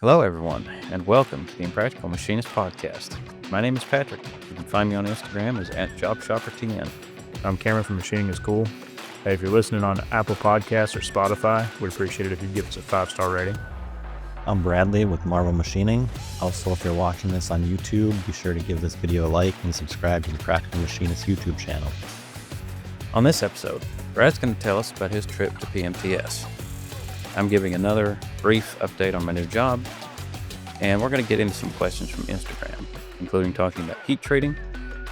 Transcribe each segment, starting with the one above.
Hello, everyone, and welcome to the Impractical Machinist Podcast. My name is Patrick. You can find me on Instagram as @JobShopperTN. I'm Cameron from Machining is Cool. Hey, if you're listening on Apple Podcasts or Spotify, we'd appreciate it if you'd give us a 5-star rating. I'm Bradley with Marvel Machining. Also, if you're watching this on YouTube, be sure to give this video a like and subscribe to the Practical Machinist YouTube channel. On this episode, Brad's going to tell us about his trip to PMTS. I'm giving another brief update on my new job, and we're going to get into some questions from Instagram, including talking about heat treating,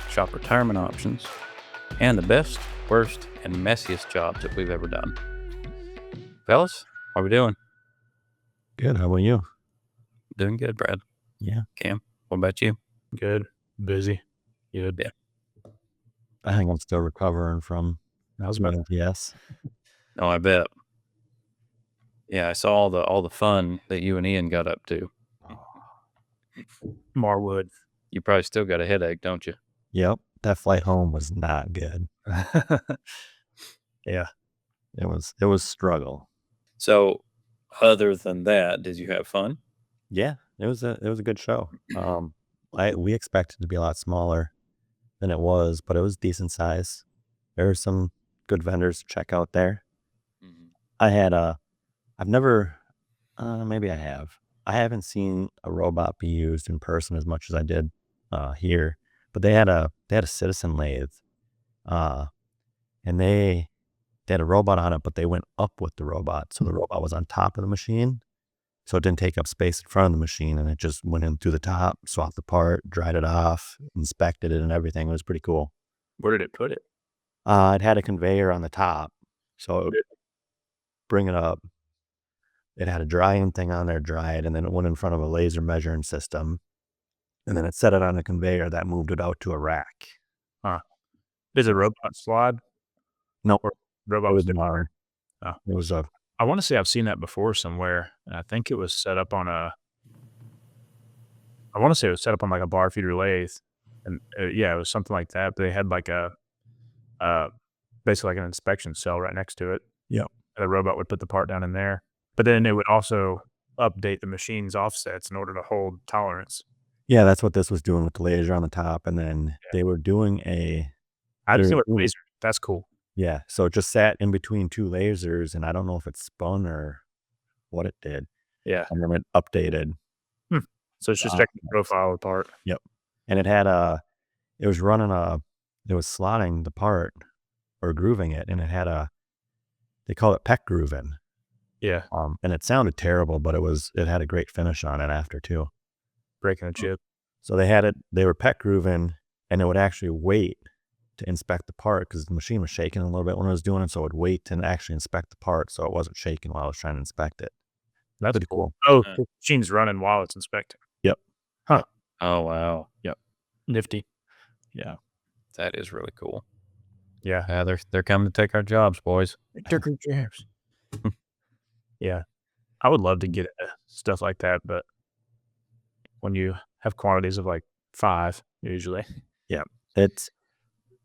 shop retirement options, and the best, worst, and messiest jobs that we've ever done. Fellas, how are we doing? Good. How about you? Doing good, Brad. Yeah. Cam, what about you? Good. Busy. Good. Yeah. I think I'm still recovering from That was about PMTS. Oh, I bet. Yeah, I saw all the fun that you and Ian got up to. Marwood. You probably still got a headache, don't you? Yep. That flight home was not good. Yeah. It was struggle. So, other than that, did you have fun? Yeah, it was a good show. We expected it to be a lot smaller than it was, but it was decent size. There were some good vendors to check out there. Mm-hmm. I've never, maybe I have. I haven't seen a robot be used in person as much as I did here, but they had a citizen lathe, and they had a robot on it, but they went up with the robot, so the robot was on top of the machine, so it didn't take up space in front of the machine, and it just went in through the top, swapped the part, dried it off, inspected it, and everything. It was pretty cool. Where did it put it? It had a conveyor on the top, so it would bring it up. It had a drying thing on there, dry it, and then it went in front of a laser measuring system. And then it set it on a conveyor that moved it out to a rack. Does a robot slide? No, Or robot it was was an R. Oh. It was a, I want to say I've seen that before somewhere. And I think it was set up on like a bar feeder lathe. And yeah, it was something like that. But they had like basically like an inspection cell right next to it. Yep. And the robot would put the part down in there. But then it would also update the machine's offsets in order to hold tolerance. yeah, that's what this was doing with the laser on the top. And then they were doing I've seen what laser. That's cool. Yeah, so it just sat in between two lasers, and I don't know if it spun or what it did. Yeah. And then it updated. So it's just checking the profile of the part. Yep. And it had it was slotting the part or grooving it, and it had they call it peck grooving. Yeah. And it sounded terrible, but it had a great finish on it after too. Breaking the chip. So they were peck grooving, and it would actually wait to inspect the part because the machine was shaking a little bit when it was doing it. So it would wait to actually inspect the part so it wasn't shaking while I was trying to inspect it. That's pretty cool. Oh, the machine's running while it's inspecting. Yep. Huh. Oh, wow. Yep. Nifty. Yeah. That is really cool. Yeah. Yeah, they're coming to take our jobs, boys. They took our jobs. Yeah. I would love to get stuff like that, but when you have quantities of like 5, usually. Yeah.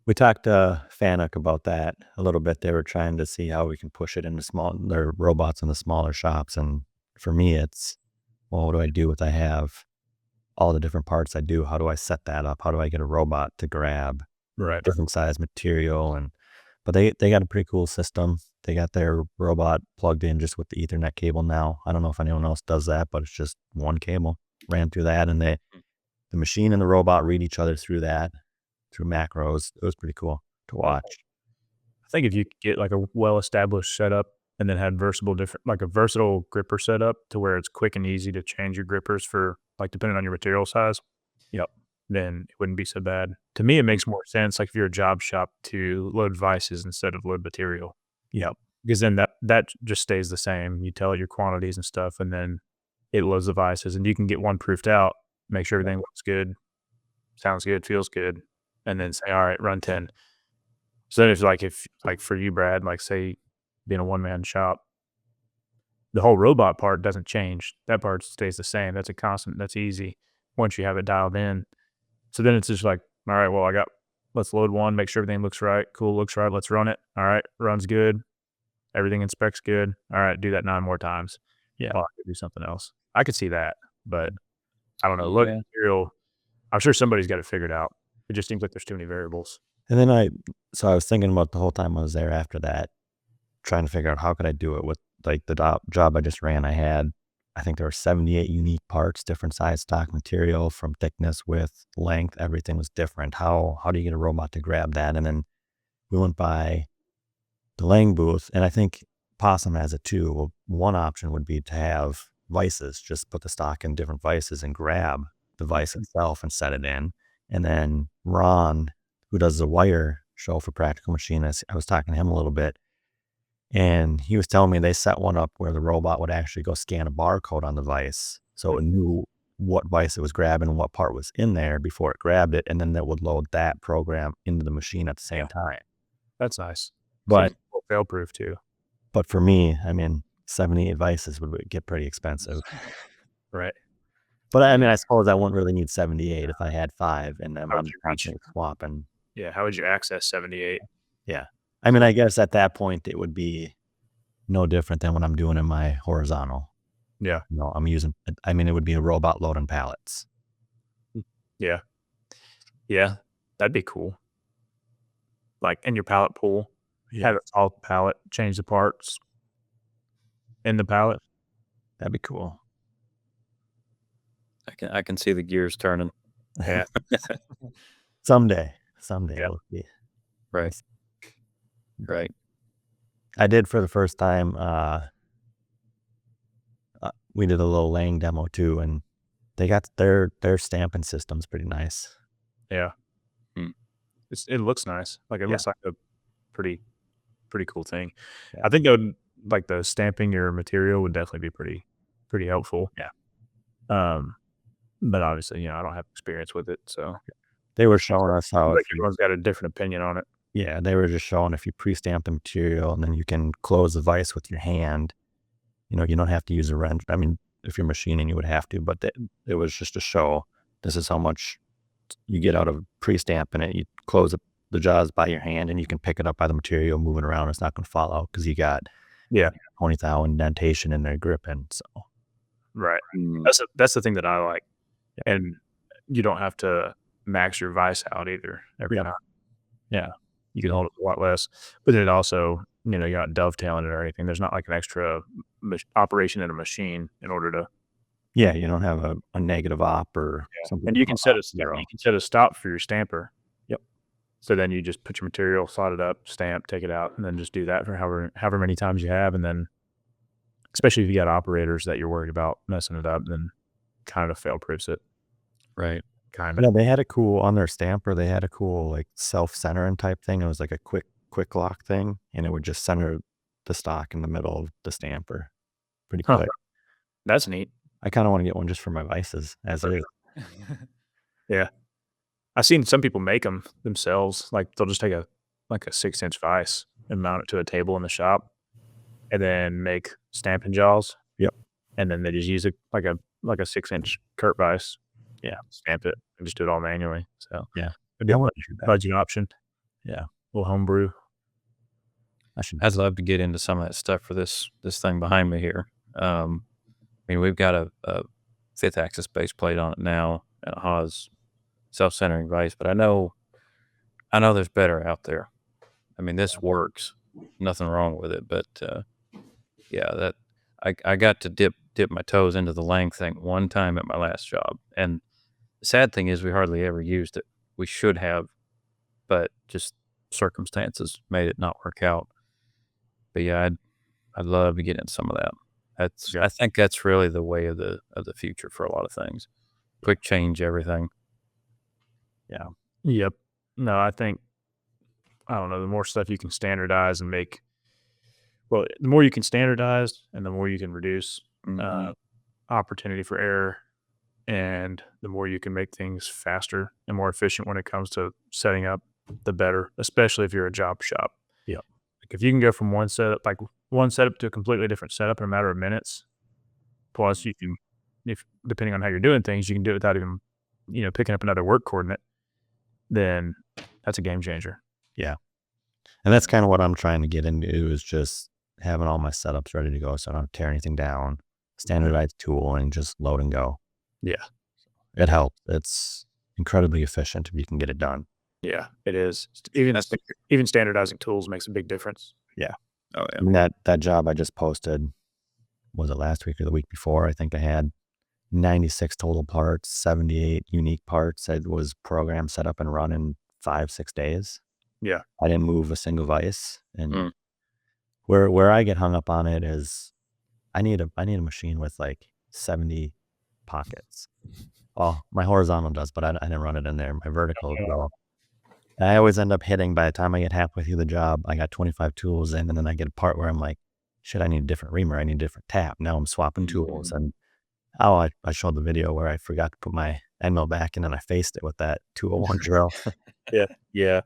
We talked to Fanuc about that a little bit. They were trying to see how we can push it into their robots in the smaller shops. And for me, it's, well, what do I do with I have all the different parts I do? How do I set that up? How do I get a robot to grab different size material? But they got a pretty cool system. They got their robot plugged in just with the Ethernet cable now. I don't know if anyone else does that, but it's just one cable ran through that, and the machine and the robot read each other through that, through macros. It was pretty cool to watch. I think if you could get like a well-established setup and then had a versatile gripper setup to where it's quick and easy to change your grippers for like depending on your material size. Yep. Then it wouldn't be so bad. To me, it makes more sense like if you're a job shop to load vices instead of load material. Yep. Because then that just stays the same. You tell it your quantities and stuff, and then it loads the vices, and you can get one proofed out, make sure everything looks good, sounds good, feels good, and then say, all right, run 10. So then if for you, Brad, like say being a one-man shop, the whole robot part doesn't change. That part stays the same. That's a constant. That's easy once you have it dialed in. So then it's just like, all right, well, let's load one, make sure everything looks right. Cool, looks right. Let's run it. All right, runs good. Everything inspects good. All right, do that 9 more times. Yeah. While I could do something else. I could see that, but I don't know. Loading Yeah. material, I'm sure somebody's got it figured out. It just seems like there's too many variables. And then I was thinking about the whole time I was there after that, trying to figure out how could I do it with like the job I just ran. I think there were 78 unique parts, different size stock material from thickness, width, length, everything was different. How do you get a robot to grab that? And then we went by the laying booth, and I think Possum has it too. Well, one option would be to have vises, just put the stock in different vises and grab the vice itself and set it in. And then Ron, who does the wire show for Practical Machine, I was talking to him a little bit, and he was telling me they set one up where the robot would actually go scan a barcode on the vice, so it knew what vice it was grabbing and what part was in there before it grabbed it, and then that would load that program into the machine at the same time. That's nice. But fail proof too. But for me, I mean, 78 vices would get pretty expensive. Right. But I mean, I suppose I wouldn't really need 78 if I had 5 and then How I'm would you reach? constantly swapping. Yeah. How would you access 78? Yeah. I mean, I guess at that point it would be no different than when I'm doing in my horizontal. Yeah. You know, it would be a robot loading pallets. Yeah. Yeah. That'd be cool. Like in your pallet pool, have it all the pallet, change the parts in the pallet. That'd be cool. I can see the gears turning. Yeah. Someday Yeah. we'll see. Right. Right. I did for the first time. We did a little laying demo too, and they got their stamping system's pretty nice. Yeah. Hmm. It looks nice. Like it Yeah. looks like a pretty cool thing. Yeah. I think that would, like, the stamping your material would definitely be pretty helpful. Yeah. But obviously, you know, I don't have experience with it, so They were showing us how like everyone's got a different opinion on it. Yeah, they were just showing if you pre-stamp the material and then you can close the vise with your hand, you know, you don't have to use a wrench. I mean, if you're machining, you would have to, but it was just to show this is how much you get out of pre-stamping it. You close the jaws by your hand and you can pick it up by the material moving around. It's not going to fall out because you got 20,000 indentation in there gripping. So Right. Mm. That's the thing that I like. And you don't have to max your vise out either every time. Yeah. You can hold it a lot less. But then it also, you know, you're not dovetailing it or anything. There's not like an extra operation in a machine in order to. Yeah, you don't have a negative op or something. And you can set a stop for your stamper. Yep. So then you just put your material, slot it up, stamp, take it out, and then just do that for however many times you have. And then, especially if you got operators that you're worried about messing it up, then kind of fail proofs it. Right. Kind of. Yeah, they had a cool on their stamper. They had a cool like self-centering type thing. It was like a quick lock thing, and it would just center the stock in the middle of the stamper. Pretty Huh. quick. That's neat. I kind of want to get one just for my vices as it is. Yeah. I've seen some people make them themselves. Like they'll just take a 6-inch vise and mount it to a table in the shop, and then make stamping jaws. Yep. And then they just use it like a 6-inch Kurt vise. Yeah. Stamp it and just do it all manually. So Yeah. it'd be I a want to do that. budget option. Yeah. A little homebrew. I'd love to get into some of that stuff for this thing behind me here. I mean, we've got a 5th axis base plate on it now and a Haas self-centering vise, but I know there's better out there. I mean, this works, nothing wrong with it, but yeah, that I got to dip my toes into the laying thing one time at my last job, and the sad thing is we hardly ever used it. We should have, but just circumstances made it not work out. But yeah, I'd love to get into some of that. I think that's really the way of the future for a lot of things. Quick change everything. Yeah. Yep. No, I think, I don't know, the more stuff you can standardize and make, well, the more you can standardize and the more you can reduce opportunity for error, and the more you can make things faster and more efficient when it comes to setting up, the better, especially if you're a job shop. Yeah. Like if you can go from one setup to a completely different setup in a matter of minutes, plus you can, if depending on how you're doing things, you can do it without even, you know, picking up another work coordinate, then that's a game changer. Yeah. And that's kind of what I'm trying to get into, is just having all my setups ready to go so I don't tear anything down. standardized tool and just load and go. Yeah. It helps. It's incredibly efficient if you can get it done. Yeah, it is. Even standardizing tools makes a big difference. Yeah. Oh I mean, that job I just posted, was it last week or the week before? I think I had 96 total parts, 78 unique parts. It was programmed, set up, and run in 5-6 days. Yeah. I didn't move a single vise. And Mm. where I get hung up on it is I need a machine with like 70 pockets. Well, my horizontal does, but I didn't run it in there. My vertical, well, I always end up hitting, by the time I get halfway through the job, I got 25 tools in, and then I get a part where I'm like, shit, I need a different reamer. I need a different tap. Now I'm swapping tools. And I showed the video where I forgot to put my end mill back, and then I faced it with that 201 drill. Yeah.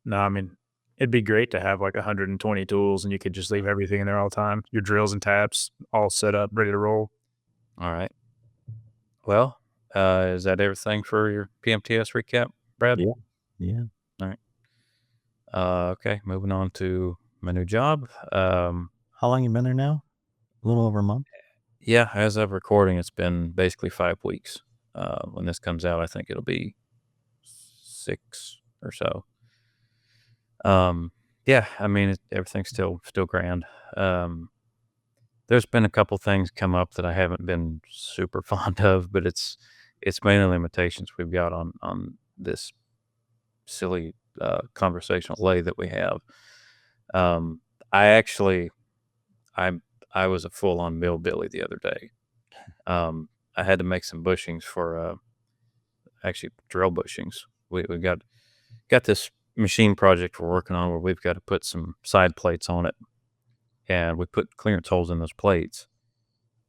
No, I mean, it'd be great to have like 120 tools and you could just leave everything in there all the time. Your drills and taps all set up, ready to roll. All right. Well, is that everything for your PMTS recap, Brad? Yeah. All right. Okay, moving on to my new job. How long you been there now? A little over a month? Yeah, as of recording, it's been basically 5 weeks. When this comes out, I think it'll be 6 or so. Yeah, I mean, everything's still grand. There's been a couple things come up that I haven't been super fond of, but it's mainly limitations we've got on this silly conversational lathe that we have. I actually, I was a full on mill Billy the other day. I had to make some bushings for actually drill bushings. We got this machine project we're working on where we've got to put some side plates on it, and we put clearance holes in those plates,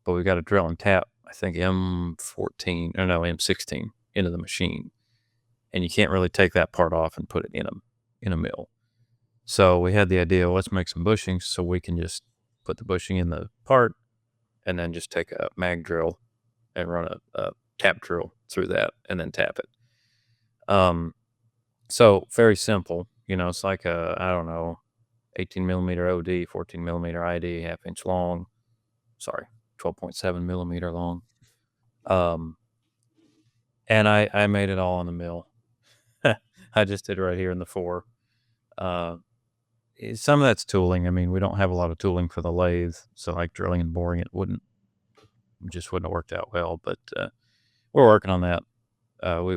but we got to drill and tap, I think M14 or no M16 into the machine, and you can't really take that part off and put it in a mill. So we had the idea, let's make some bushings so we can just put the bushing in the part and then just take a mag drill and run a tap drill through that and then tap it. So very simple, it's like I don't know, 18 millimeter OD, 14 millimeter ID, 1/2 inch long. Sorry, 12.7 millimeter long. And I made it all in the mill. I just did it right here in the 4. Some of that's tooling. I mean, we don't have a lot of tooling for the lathe, so like drilling and boring it wouldn't have worked out well. But we're working on that.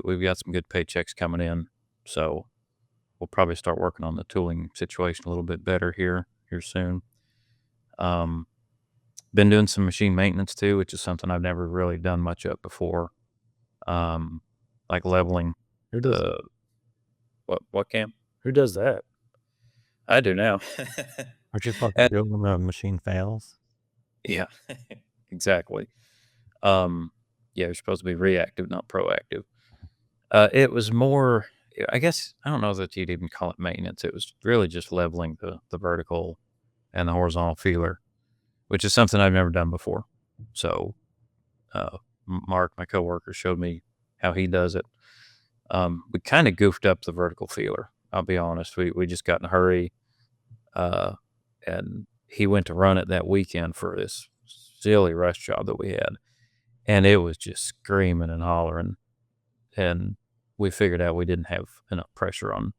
We've got some good paychecks coming in, so we'll probably start working on the tooling situation a little bit better here soon. Been doing some machine maintenance too, which is something I've never really done much of before. Like leveling. Who does What Cam? Who does that? I do now. Aren't you fucking good when the machine fails? Yeah, exactly. Yeah, you're supposed to be reactive, not proactive. It was more, I guess, I don't know that you'd even call it maintenance. It was really just leveling the vertical and the horizontal feeler, which is something I've never done before. So, Mark, my coworker, showed me how he does it. We kind of goofed up the vertical feeler. I'll be honest. We just got in a hurry, and he went to run it that weekend for this silly rush job that we had, and it was just screaming and hollering. And we figured out we didn't have enough pressure on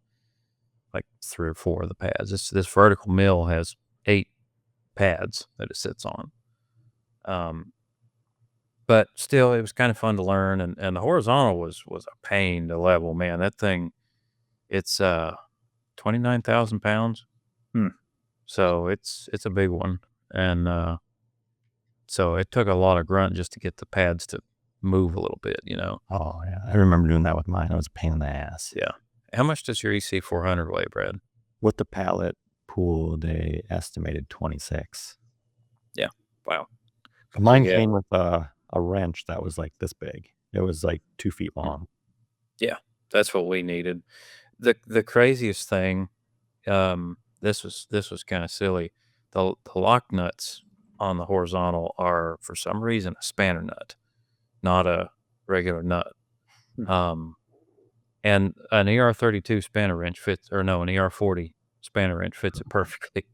like 3 or 4 of the pads. This vertical mill has 8 pads that it sits on. But still, it was kind of fun to learn, and the horizontal was a pain to level. Man, that thing, it's 29,000 pounds. So it's a big one, and so it took a lot of grunt just to get the pads to move a little bit, Oh yeah, I remember doing that with mine. It was a pain in the ass. Yeah. How much does your EC 400 weigh, Brad? With the pallet pool, they estimated 26. Yeah. Wow. Mine Yeah. came with a wrench that was like this big. It was like 2 feet long. Yeah, that's what we needed. The craziest thing, this was kind of silly. The lock nuts on the horizontal are for some reason a spanner nut, not a regular nut. And an ER32 spanner wrench fits, or no, an ER40 spanner wrench fits it perfectly.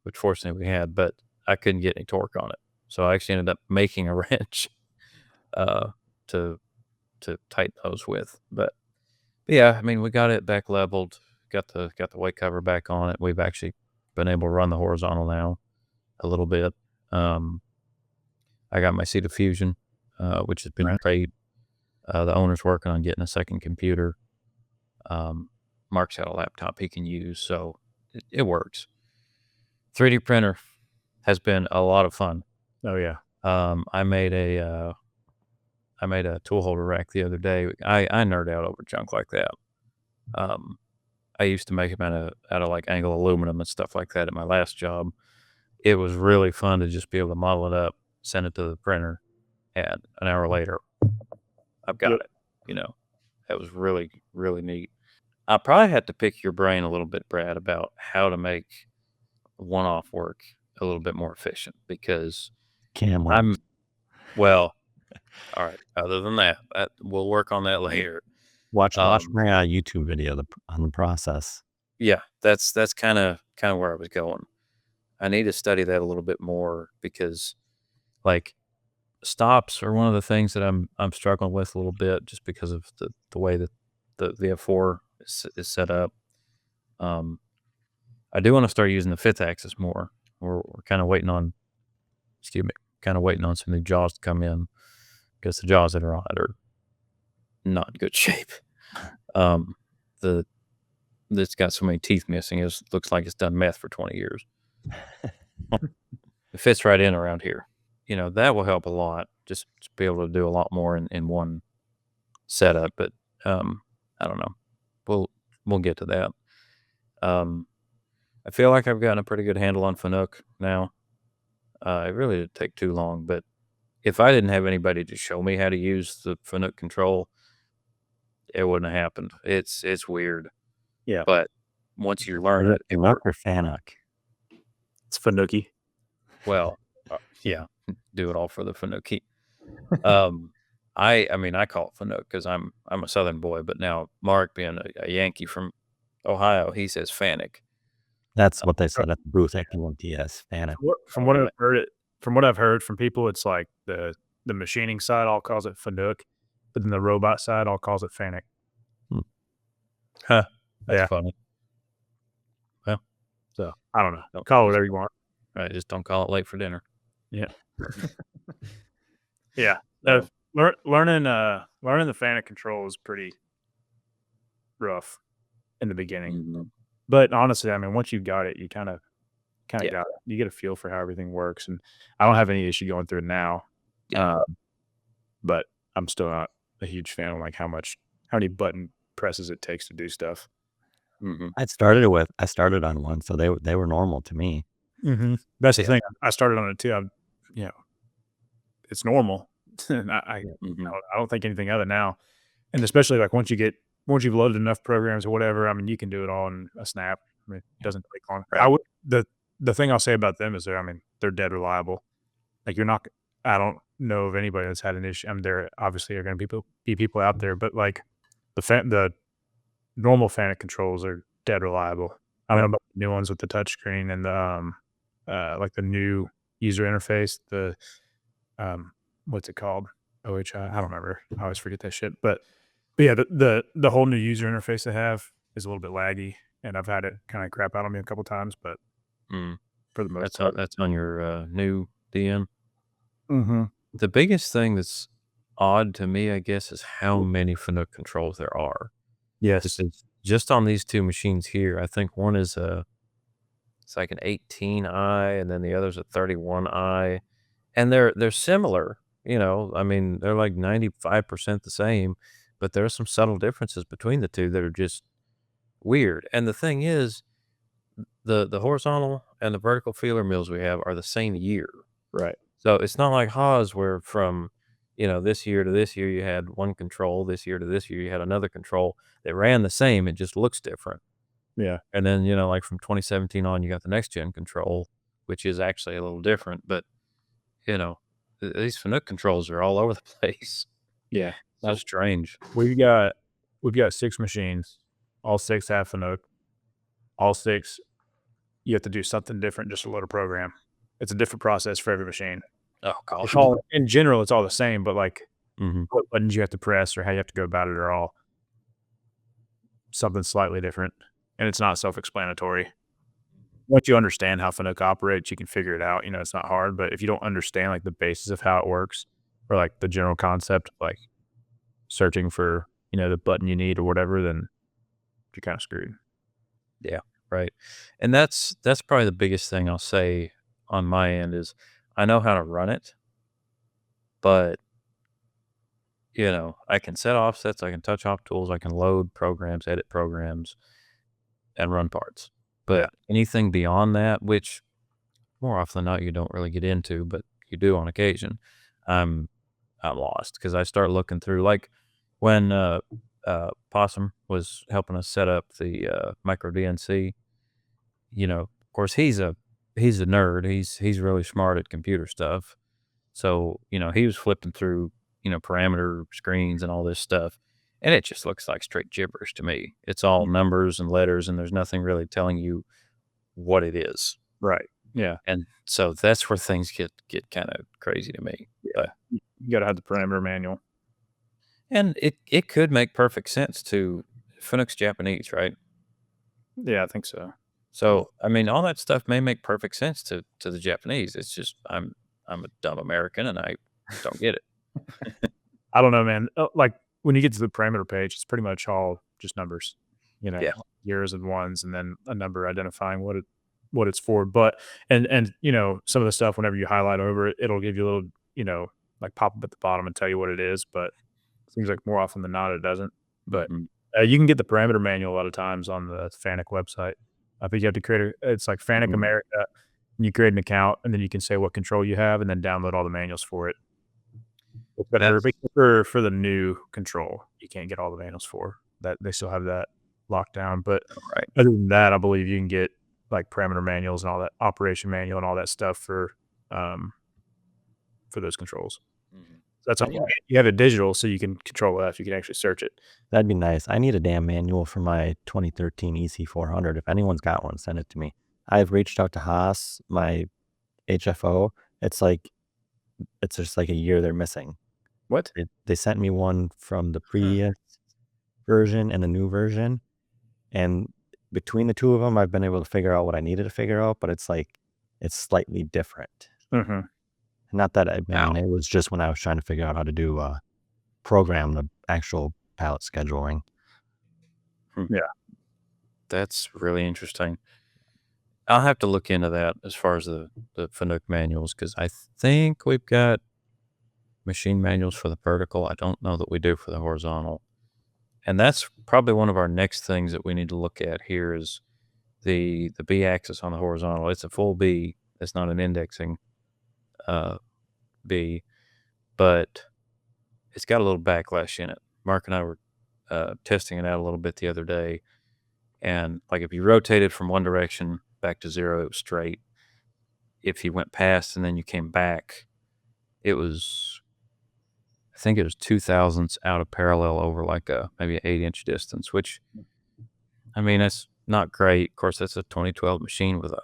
which fortunately we had, but I couldn't get any torque on it. So I actually ended up making a wrench to tighten those with. But yeah, I mean, we got it back leveled, got the weight cover back on it. We've actually been able to run the horizontal now a little bit. I got my seat of fusion, which has been great. The owner's working on getting a second computer. Mark's got a laptop he can use, so it works. 3D printer has been a lot of fun. Oh yeah. I made a tool holder rack the other day. I nerd out over junk like that. I used to make them out of like angle aluminum and stuff like that at my last job. It was really fun to just be able to model it up, send it to the printer, and an hour later, I've got it. That was really, really neat. I probably had to pick your brain a little bit, Brad, about how to make one-off work a little bit more efficient, because Cam well, all right. Other than that, we'll work on that later. watch my YouTube video on the process. Yeah, that's kind of where I was going. I need to study that a little bit more, because like stops are one of the things that I'm struggling with a little bit, just because of the way that the F4 is set up. I do want to start using the 5th axis more. We're kind of waiting on, some new jaws to come in, because the jaws that are on it are not in good shape. It's got so many teeth missing, it looks like it's done meth for 20 years. It fits right in around here. That will help a lot, just to be able to do a lot more in one setup. But I don't know. We'll get to that. I feel like I've gotten a pretty good handle on Fanuc now. It really didn't take too long, but if I didn't have anybody to show me how to use the Fanuc control, it wouldn't have happened. It's weird. Yeah. But once you learn it, Fanuc or Fanuc? It's Fanucky. Well, yeah, do it all for the Fanucky. I mean, I call it Fanuc because I'm a Southern boy, but now Mark, being a Yankee from Ohio, he says Fanuc. That's what they said at the booth at PMTS. Fanuc. From what I've heard from people, it's like the machining side all calls it Fanuc, but then the robot side all calls it Fanuc. Huh. That's Yeah. funny. Well, So I don't know. Call it whatever you want. Right, just don't call it late for dinner. Yeah. Yeah. So, Learning the Fanuc control is pretty rough in the beginning. But honestly, I mean, once you've got it, you kind of got it. You get a feel for how everything works, and I don't have any issue going through it now. Yeah. But I'm still not a huge fan of like how many button presses it takes to do stuff. I started on one, so they were normal to me. That's the thing. I started on it too. It's normal. I don't think anything other now, and especially like once you've loaded enough programs or whatever, I mean, you can do it all in a snap. I mean, it doesn't take long. Right. The thing I'll say about them is they're dead reliable. Like I don't know of anybody that's had an issue. I mean, there obviously are going to be people out there, but like the normal Fanuc controls are dead reliable. I don't know about the new ones with the touchscreen and the like the new user interface. The what's it called? OHI. I don't remember. I always forget that shit. But yeah, the whole new user interface they have is a little bit laggy, and I've had it kind of crap out on me a couple times. But for the most part, that's on your new DM. Mm-hmm. The biggest thing that's odd to me, I guess, is how many Fanuc controls there are. Yes. Just on these two machines here, I think one is it's like an 18i, and then the other's a 31i, and they're similar. I mean, they're like 95% the same, but there are some subtle differences between the two that are just weird. And the thing is, the horizontal and the vertical feeler mills we have are the same year. Right. So it's not like Haas, where from this year to this year you had one control, this year to this year you had another control that ran the same, it just looks different. Yeah. And then like from 2017 on, you got the next gen control, which is actually a little different. But these Fanuc controls are all over the place. Yeah. That's strange. We've got 6 machines. All 6 have Fanuc. All 6 you have to do something different just to load a program. It's a different process for every machine. Oh It's gosh. all in general, it's all the same, but like Mm-hmm. what buttons you have to press or how you have to go about it are all something slightly different, and it's not self-explanatory. Once you understand how Fanuc operates, you can figure it out. It's not hard, but if you don't understand like the basis of how it works or like the general concept, like searching for the button you need or whatever, then you're kind of screwed. Yeah, right. And that's probably the biggest thing I'll say on my end is I know how to run it, but I can set offsets, I can touch off tools, I can load programs, edit programs, and run parts. But anything beyond that, which more often than not you don't really get into, but you do on occasion, I'm lost because I start looking through like when Possum was helping us set up the micro DNC. Of course he's a nerd. He's really smart at computer stuff. So, he was flipping through, parameter screens and all this stuff. And it just looks like straight gibberish to me. It's all numbers and letters, and there's nothing really telling you what it is. Right. Yeah. And so that's where things get kind of crazy to me. But, You got to have the parameter manual. and it could make perfect sense to Phoenix Japanese, right? Yeah, I think so. So, I mean, all that stuff may make perfect sense to the Japanese. It's just I'm a dumb American and I don't get it. I don't know, man. Like when you get to the parameter page, it's pretty much all just numbers, Yeah. zeros and ones, and then a number identifying what it's for. But and some of the stuff whenever you highlight over it, it'll give you a little like pop up at the bottom and tell you what it is. But it seems like more often than not it doesn't. But you can get the parameter manual a lot of times on the FANUC website. I think you have to create it's like FANUC America. And you create an account, and then you can say what control you have, and then download all the manuals for it. For the new control, you can't get all the manuals for that. They still have that locked down. But Right. other than that, I believe you can get like parameter manuals and all that operation manual and all that stuff for those controls. That's all. You have it digital, so you can control F. You can actually search it. That'd be nice. I need a damn manual for my 2013 EC400. If anyone's got one, send it to me. I've reached out to Haas, my HFO. It's just like a year they're missing. What? They sent me one from the previous version and the new version. And between the two of them, I've been able to figure out what I needed to figure out, but it's slightly different. Mm-hmm. Not that it was just when I was trying to figure out how to do program the actual palette scheduling. Yeah. That's really interesting. I'll have to look into that as far as the Fanuc manuals, because I think we've got machine manuals for the vertical. I don't know that we do for the horizontal. And that's probably one of our next things that we need to look at here is the B axis on the horizontal. It's a full B. It's not an indexing B, but it's got a little backlash in it. Mark and I were testing it out a little bit the other day. And like if you rotated from one direction back to zero, it was straight. If you went past and then you came back, I think it was 2/1000ths out of parallel over like maybe an 8-inch distance, which, I mean, that's not great. Of course, that's a 2012 machine with a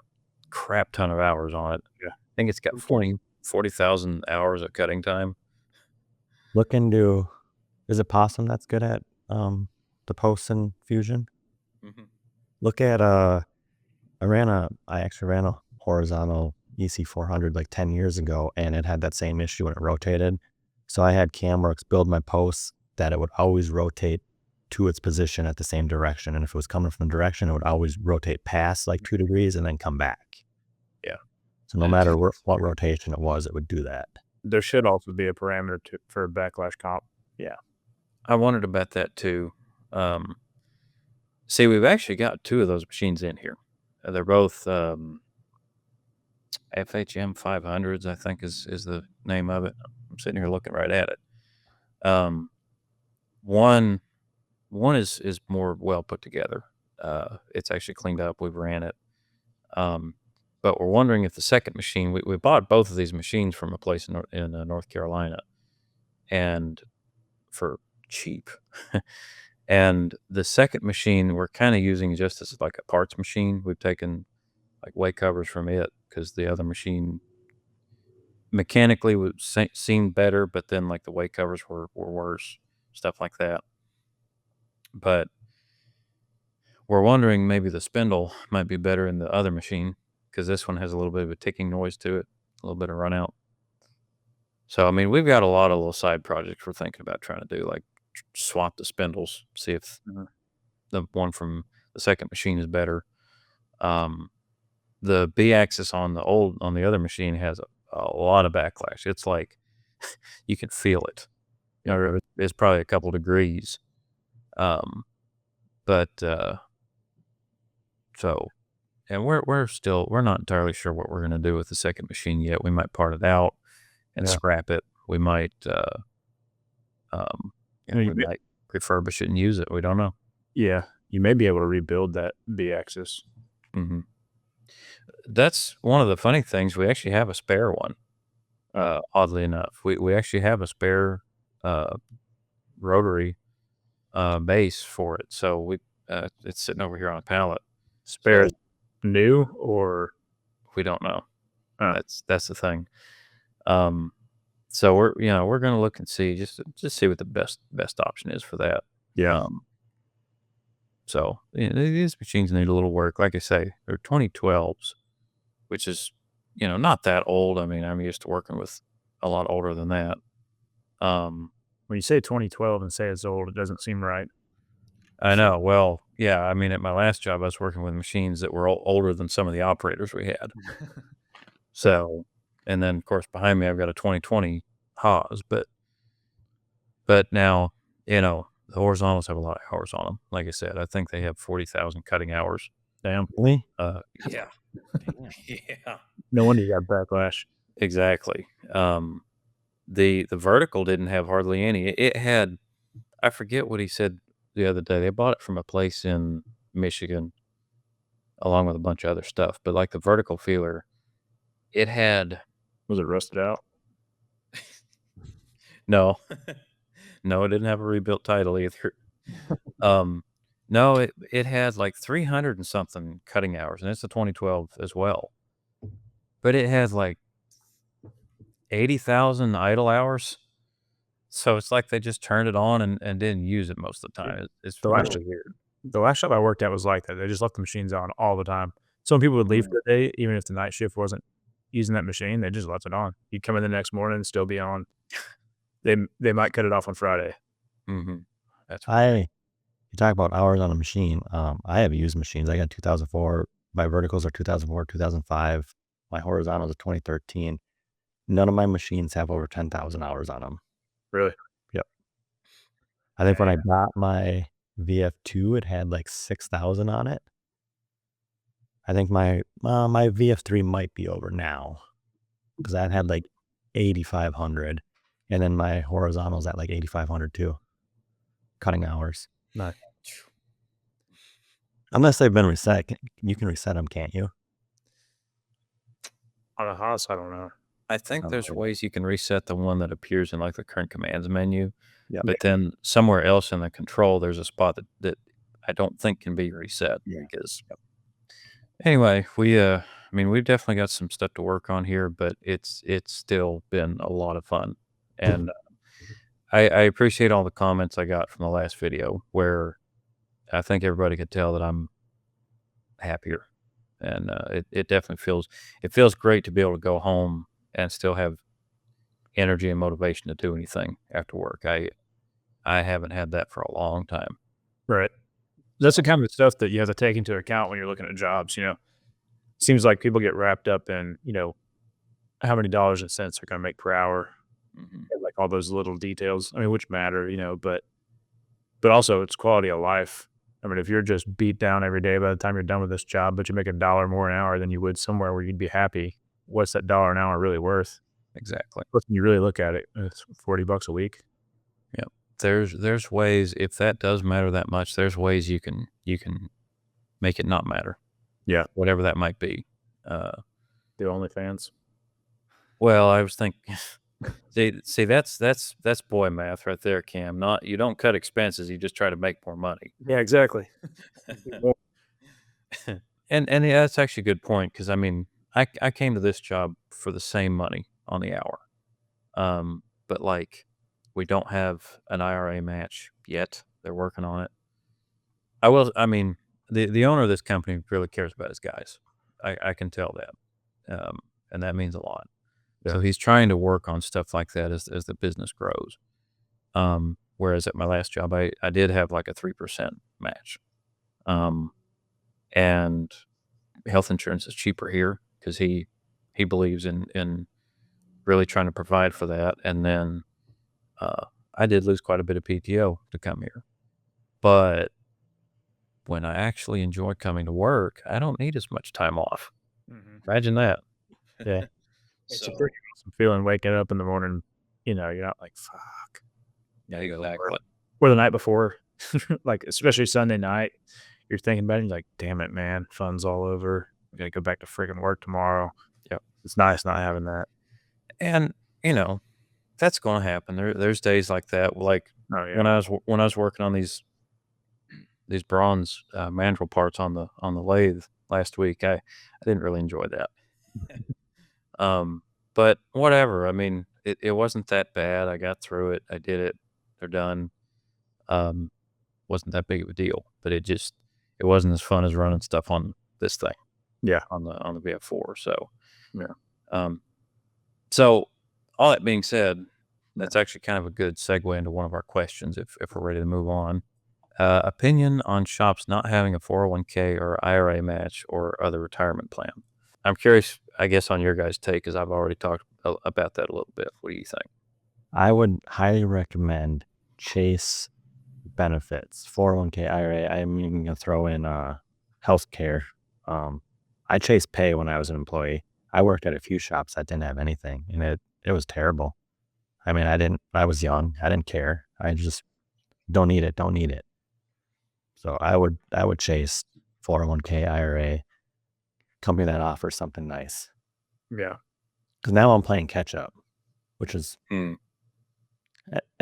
crap ton of hours on it. Yeah. I think it's got 40,000 hours of cutting time. Look into, is it Possum that's good at the posts in Fusion? Mm-hmm. Look at, I actually ran a horizontal EC400 like 10 years ago, and it had that same issue when it rotated. So I had CamWorks build my posts that it would always rotate to its position at the same direction. And if it was coming from the direction, it would always rotate past like 2 degrees and then come back. Yeah. So no matter what rotation it was, it would do that. There should also be a parameter for backlash comp. Yeah. I wondered about that too. See, we've actually got 2 of those machines in here. They're both FHM 500s, I think is the name of it. I'm sitting here looking right at it. One is more well put together. It's actually cleaned up. We've ran it. But we're wondering if the second machine, we bought both of these machines from a place in North Carolina, and for cheap. And the second machine we're kind of using just as like a parts machine. We've taken like weight covers from it, because the other machine mechanically seemed better, but then like the weight covers were worse, stuff like that. But we're wondering maybe the spindle might be better in the other machine, because this one has a little bit of a ticking noise to it, a little bit of run out. So, I mean, we've got a lot of little side projects we're thinking about trying to do, like swap the spindles, see if the one from the second machine is better. The B axis on the other machine has a lot of backlash. It's like you can feel it. You know, it's probably a couple degrees. So, and we're not entirely sure what we're gonna do with the second machine yet. We might part it out and scrap it. We might we might refurbish it and use it. We don't know. Yeah, you may be able to rebuild that B axis. Mm-hmm. That's one of the funny things. We actually have a spare one. Oddly enough, we actually have a spare rotary base for it. So it's sitting over here on a pallet. Spare new, or we don't know. That's the thing. So we're going to look and see, just see what the best option is for that. Yeah. So these machines need a little work. Like I say, they're 2012s, which is, not that old. I mean, I'm used to working with a lot older than that. When you say 2012 and say it's old, it doesn't seem right. I know. Well, yeah. I mean, at my last job, I was working with machines that were older than some of the operators we had. So, and then of course behind me, I've got a 2020 Haas, but now, the horizontals have a lot of hours on them. Like I said, I think they have 40,000 cutting hours. Damn. Really? Yeah. Yeah. No wonder you got backlash. Exactly. The vertical didn't have hardly any. It had, I forget what he said the other day. They bought it from a place in Michigan along with a bunch of other stuff. But like the vertical feeler, it had... Was it rusted out? No. No, it didn't have a rebuilt title either. No, it had like 300 and something cutting hours, and it's a 2012 as well. But it has like 80,000 idle hours. So it's like they just turned it on and didn't use it most of the time. It's really weird. The last shop I worked at was like that. They just left the machines on all the time. Some people would leave for the day, even if the night shift wasn't using that machine. They just left it on. You'd come in the next morning and still be on. They might cut it off on Friday. Mm-hmm. You talk about hours on a machine. I have used machines. I got 2004. My verticals are 2004, 2005. My horizontals are 2013. None of my machines have over 10,000 hours on them. Really? Yep. I think when I got my VF2, it had like 6,000 on it. I think my VF3 might be over now, because that had like 8,500, and then my horizontals at like 8,500 too. Cutting hours. Nice. Unless they've been reset, you can reset them, can't you? On a Haas, I don't know. I think there's ways you can reset the one that appears in like the current commands menu. Yep. But then somewhere else in the control, there's a spot that I don't think can be reset. Yeah. Because anyway, we've definitely got some stuff to work on here, but it's still been a lot of fun. And I appreciate all the comments I got from the last video, where I think everybody could tell that I'm happier. And it definitely feels great to be able to go home and still have energy and motivation to do anything after work. I haven't had that for a long time. Right. That's the kind of stuff that you have to take into account when you're looking at jobs. Seems like people get wrapped up in, how many dollars and cents they're going to make per hour. Mm-hmm. And like all those little details, which matter, but also it's quality of life. I mean, if you're just beat down every day by the time you're done with this job, but you make $1 more an hour than you would somewhere where you'd be happy, what's that $1 an hour really worth? Exactly. When you really look at it, it's $40 a week. Yep. There's ways, if that does matter that much, there's ways you can make it not matter. Yeah. Whatever that might be. The OnlyFans. Well, I was thinking, see, that's boy math right there, Cam. You don't cut expenses, you just try to make more money. Yeah, exactly. And yeah, that's actually a good point because I mean, I came to this job for the same money on the hour, but like we don't have an IRA match yet. They're working on it. I mean, the owner of this company really cares about his guys. I can tell that, and that means a lot. Yeah. So he's trying to work on stuff like that as the business grows. Whereas at my last job, I did have like a 3% match, and health insurance is cheaper here because he believes in really trying to provide for that. And then I did lose quite a bit of PTO to come here, but when I actually enjoy coming to work, I don't need as much time off. Imagine that. Yeah. It's a So pretty awesome feeling waking up in the morning, you're not like, "Fuck." yeah, gotta go to exactly. work. Or the night before, like, especially Sunday night, you're thinking about it, and you're like, "Damn it, man, fun's all over. I gotta go back to freaking work tomorrow." Yep. It's nice not having that. And that's going to happen. There's days like that. Like Oh, yeah. when I was working on these bronze mandrel parts on the lathe last week, I didn't really enjoy that. But whatever. I mean, it wasn't that bad. I got through it. I did it. They're done. Wasn't that big of a deal, but it wasn't as fun as running stuff on this thing. Yeah. On the VF4. So, Yeah. So all that being said, that's actually kind of a good segue into one of our questions if we're ready to move on. Opinion on shops not having a 401k or IRA match or other retirement plan. I'm curious, I guess, on your guys' take, because I've already talked about that a little bit. What do you think? I would highly recommend Chase benefits, 401k, IRA. I'm even gonna throw in healthcare. I Chase Pay when I was an employee. I worked at a few shops that didn't have anything, and it was terrible. I mean, I was young. I didn't care. I just don't need it. Don't need it. So I would chase 401k, IRA, company that offers something nice. Yeah. Because now I'm playing catch up, which is, I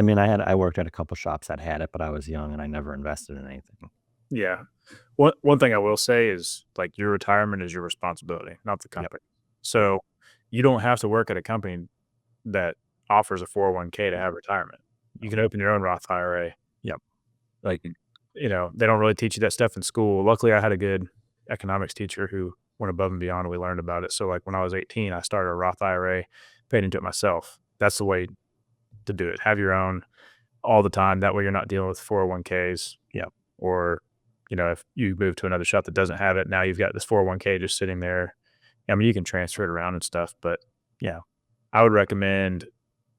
mean, I worked at a couple shops that had it, but I was young and I never invested in anything. Yeah. One thing I will say is, like, your retirement is your responsibility, not the company. So, you don't have to work at a company that offers a 401k to have retirement. You can open your own Roth IRA. Yep. Like, they don't really teach you that stuff in school. Luckily, I had a good economics teacher who went above and beyond, and we learned about it. So, like, when I was 18, I started a Roth IRA, paid into it myself. That's the way to do it. Have your own all the time. That way you're not dealing with 401ks. Yep. Or, if you move to another shop that doesn't have it, now you've got this 401k just sitting there. I mean, you can transfer it around and stuff, but Yeah. I would recommend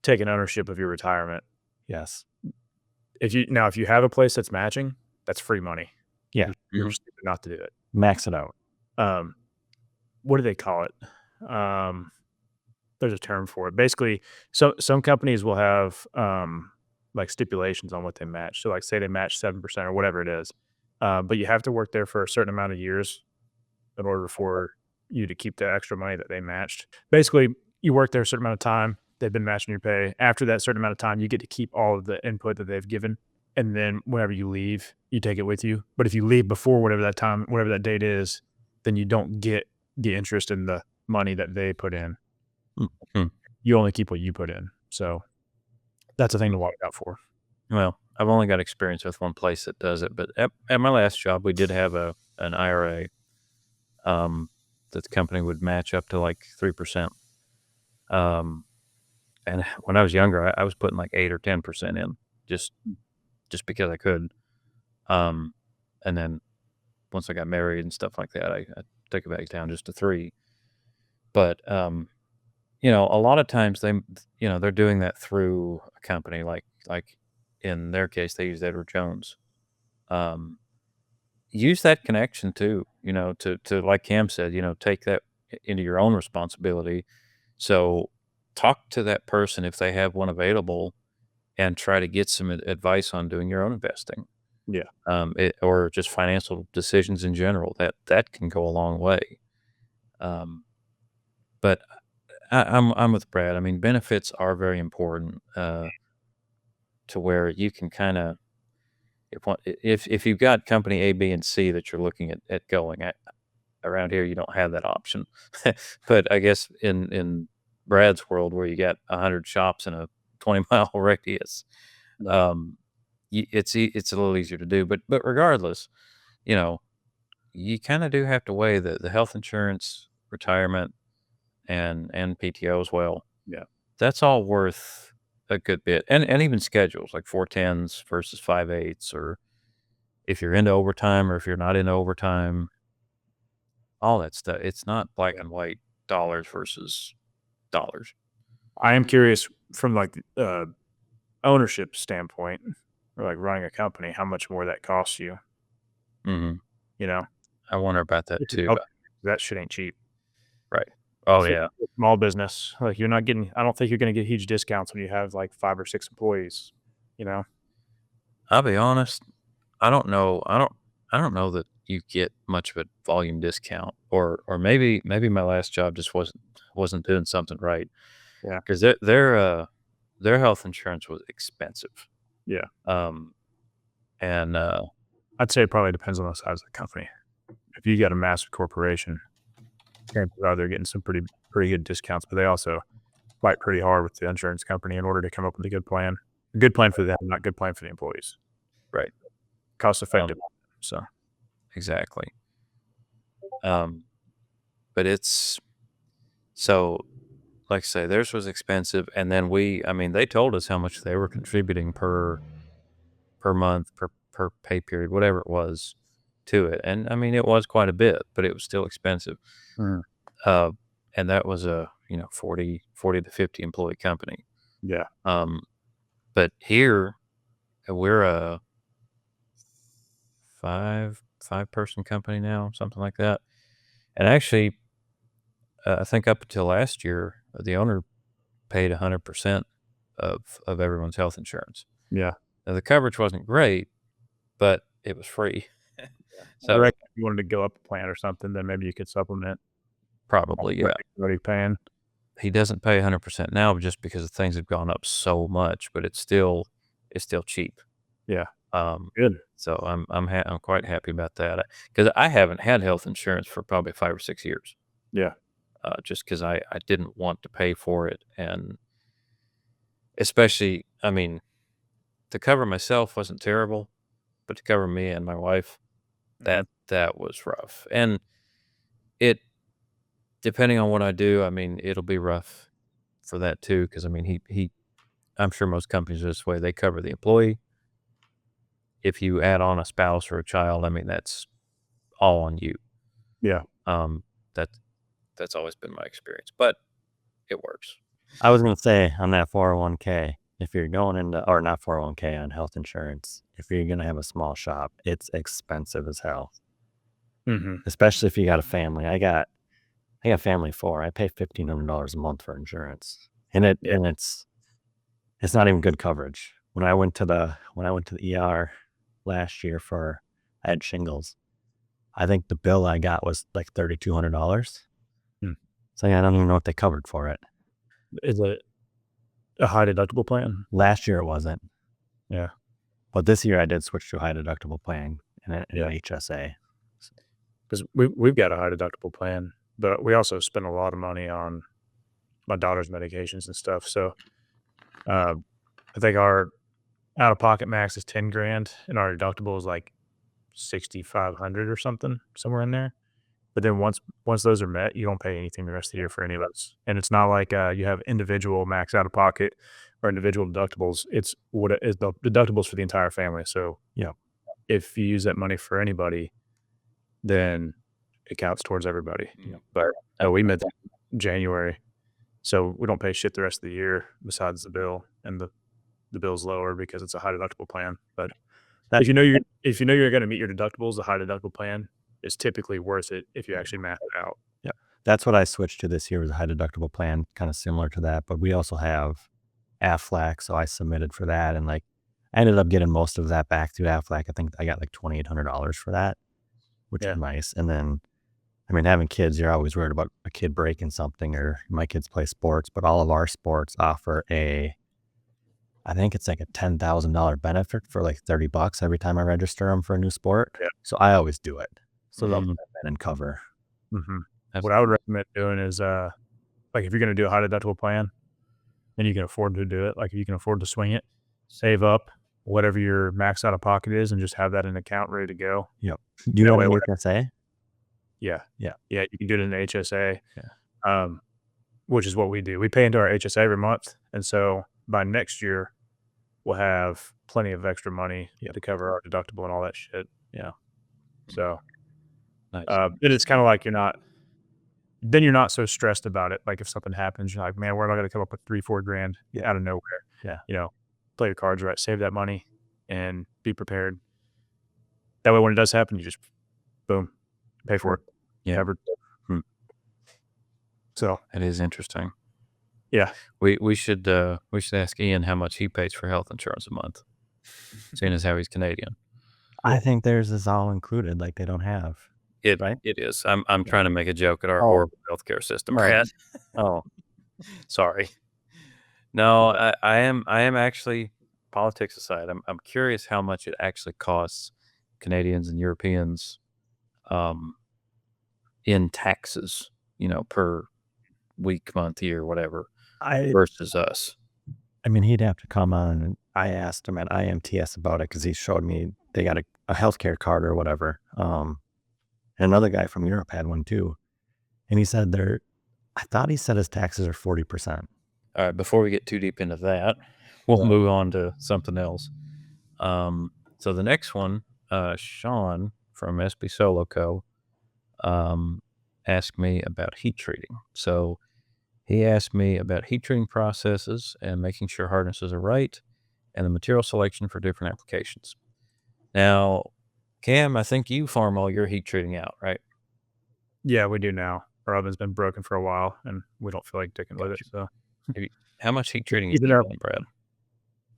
taking ownership of your retirement. Yes. If you have a place that's matching, that's free money. Yeah. You're stupid not to do it. Max it out. What do they call it? There's a term for it. Basically, some companies will have like stipulations on what they match. So, like, say they match 7% or whatever it is, but you have to work there for a certain amount of years in order for you to keep the extra money that they matched. Basically, you work there a certain amount of time. They've been matching your pay. After that certain amount of time, you get to keep all of the input that they've given. And then whenever you leave, you take it with you. But if you leave before whatever that date is, then you don't get interest in the money that they put in. Mm-hmm. You only keep what you put in. So that's a thing to watch out for. Well, I've only got experience with one place that does it, but at my last job, we did have an IRA that the company would match up to like 3%. And when I was younger, I was putting like 8 or 10% in just because I could. And then once I got married and stuff like that, I took it back down just to 3. But a lot of times they're doing that through a company like in their case they used Edward Jones. Use that connection too, to like Cam said, take that into your own responsibility. So talk to that person if they have one available and try to get some advice on doing your own investing. Yeah. Or just financial decisions in general. That can go a long way. But I'm with Brad. I mean, benefits are very important to where you can kind of if you've got company A, B, and C that you're looking at going, around here you don't have that option. But I guess in Brad's world, where you got 100 shops in a 20-mile radius, it's a little easier to do. But regardless, you know, you kind of do have to weigh the health insurance, retirement, and PTO as well. Yeah. That's all worth a good bit, and even schedules like 410s versus 5/8s, or if you're into overtime or if you're not into overtime, all that stuff. It's not black and white dollars versus dollars. I am curious from like ownership standpoint, or like running a company, how much more that costs you. Hmm. You know, I wonder about that too. Oh, that shit ain't cheap. Right. Oh, So, yeah. small business, like you're not getting. I don't think you're going to get huge discounts when you have like 5 or 6 employees. You know, I'll be honest. I don't know. I don't know that you get much of a volume discount, or maybe my last job just wasn't doing something right. Yeah. Because their health insurance was expensive. Yeah. And I'd say it probably depends on the size of the company. If you got a massive corporation, chances are they're getting some pretty good discounts, but they also fight pretty hard with the insurance company in order to come up with a good plan. A good plan for them, not a good plan for the employees. Right. Cost effective. So exactly. But it's so, like I say, theirs was expensive, and then they told us how much they were contributing per month, per pay period, whatever it was, to it. And I mean, it was quite a bit, but it was still expensive. And that was a 40 to 50 employee company. Yeah. But here we're a five person company now, something like that. And actually, I think up until last year, the owner paid 100% of everyone's health insurance. Yeah. Now, the coverage wasn't great, but it was free. So I reckon if you wanted to go up a plan or something, then maybe you could supplement. Probably, yeah. What are you paying? He doesn't pay 100% now just because things have gone up so much, but it's still cheap. Yeah. Good. So I'm quite happy about that, because I haven't had health insurance for probably 5 or 6 years. Yeah. Just because I didn't want to pay for it, and especially, I mean, to cover myself wasn't terrible, but to cover me and my wife, that was rough. And it, depending on what I do, I mean, it'll be rough for that too, because I mean, I'm sure most companies are this way. They cover the employee. If you add on a spouse or a child, I mean, that's all on you. Yeah. That's always been my experience, but it works. I was going to say on that 401k, if you're going into, or not 401k, on health insurance, if you're going to have a small shop, it's expensive as hell. Especially if you got a family. I got family of 4. I pay $1,500 a month for insurance, and it's not even good coverage. When I went to the ER last year I had shingles, I think the bill I got was like $3,200. So yeah, I don't even know what they covered for it. Is it a high deductible plan? Last year it wasn't. Yeah. But this year I did switch to a high deductible plan and an HSA. Because we've got a high deductible plan, but we also spend a lot of money on my daughter's medications and stuff. So I think our out-of-pocket max is $10,000, and our deductible is like $6,500 or something, somewhere in there. But then once those are met, you don't pay anything the rest of the year for any of us. And it's not like you have individual max out-of-pocket or individual deductibles. It's what is the deductibles for the entire family. So yeah, if you use that money for anybody, then it counts towards everybody. But we met that in January, so we don't pay shit the rest of the year besides the bill, and the bill's lower because it's a high deductible plan. But if you know you're going to meet your deductibles, the high deductible plan is typically worth it if you actually math it out. Yeah, that's what I switched to this year, was a high deductible plan, kind of similar to that. But we also have Aflac, so I submitted for that, and like I ended up getting most of that back through Aflac. I think I got like $2,800 for that, which is nice. And then, I mean, having kids, you're always worried about a kid breaking something, or my kids play sports, but all of our sports offer I think it's like a $10,000 benefit for like $30 every time I register them for a new sport. Yeah. So I always do it. So they'll come in and cover What I would recommend doing is, like, if you're going to do a high deductible plan and you can afford to do it, like if you can afford to swing it, save up whatever your max out of pocket is and just have that in an account ready to go. Yep. Do you That have way, an whatever- HSA? yeah, Yeah. yeah, you can do it in an HSA, Yeah. which is what we do. We pay into our HSA every month, and so by next year, we'll have plenty of extra money to cover our deductible and all that shit. Yeah. So, Nice. it's kind of like you're not so stressed about it. Like if something happens, you're like, man, where am I going to come up with $3-4 grand out of nowhere? Yeah. Play your cards right, save that money, and be prepared. That way, when it does happen, you just boom, pay for it. Yeah. Covered. So That is interesting. yeah, We should ask Ian how much he pays for health insurance a month, seeing as how he's Canadian. I think theirs is all included, like they don't have. Right? It is. I'm trying to make a joke at our Oh. horrible healthcare system, Right. Brad. Oh, Sorry. No, I am actually, politics aside, I'm curious how much it actually costs Canadians and Europeans in taxes, per week, month, year, whatever, versus us. I mean, he'd have to come on, and I asked him at IMTS about it because he showed me they got a healthcare card or whatever. And another guy from Europe had one too, and he said I thought he said his taxes are 40%. All right, before we get too deep into that, we'll move on to something else. So the next one, Sean from SB Solo Co. Asked me about heat treating. So he asked me about heat treating processes and making sure hardnesses are right and the material selection for different applications. Now, Cam, I think you farm all your heat treating out, right? yeah, we do now. Our oven's been broken for a while, and we don't feel like sticking with it. So How much heat treating is Either done, Brad?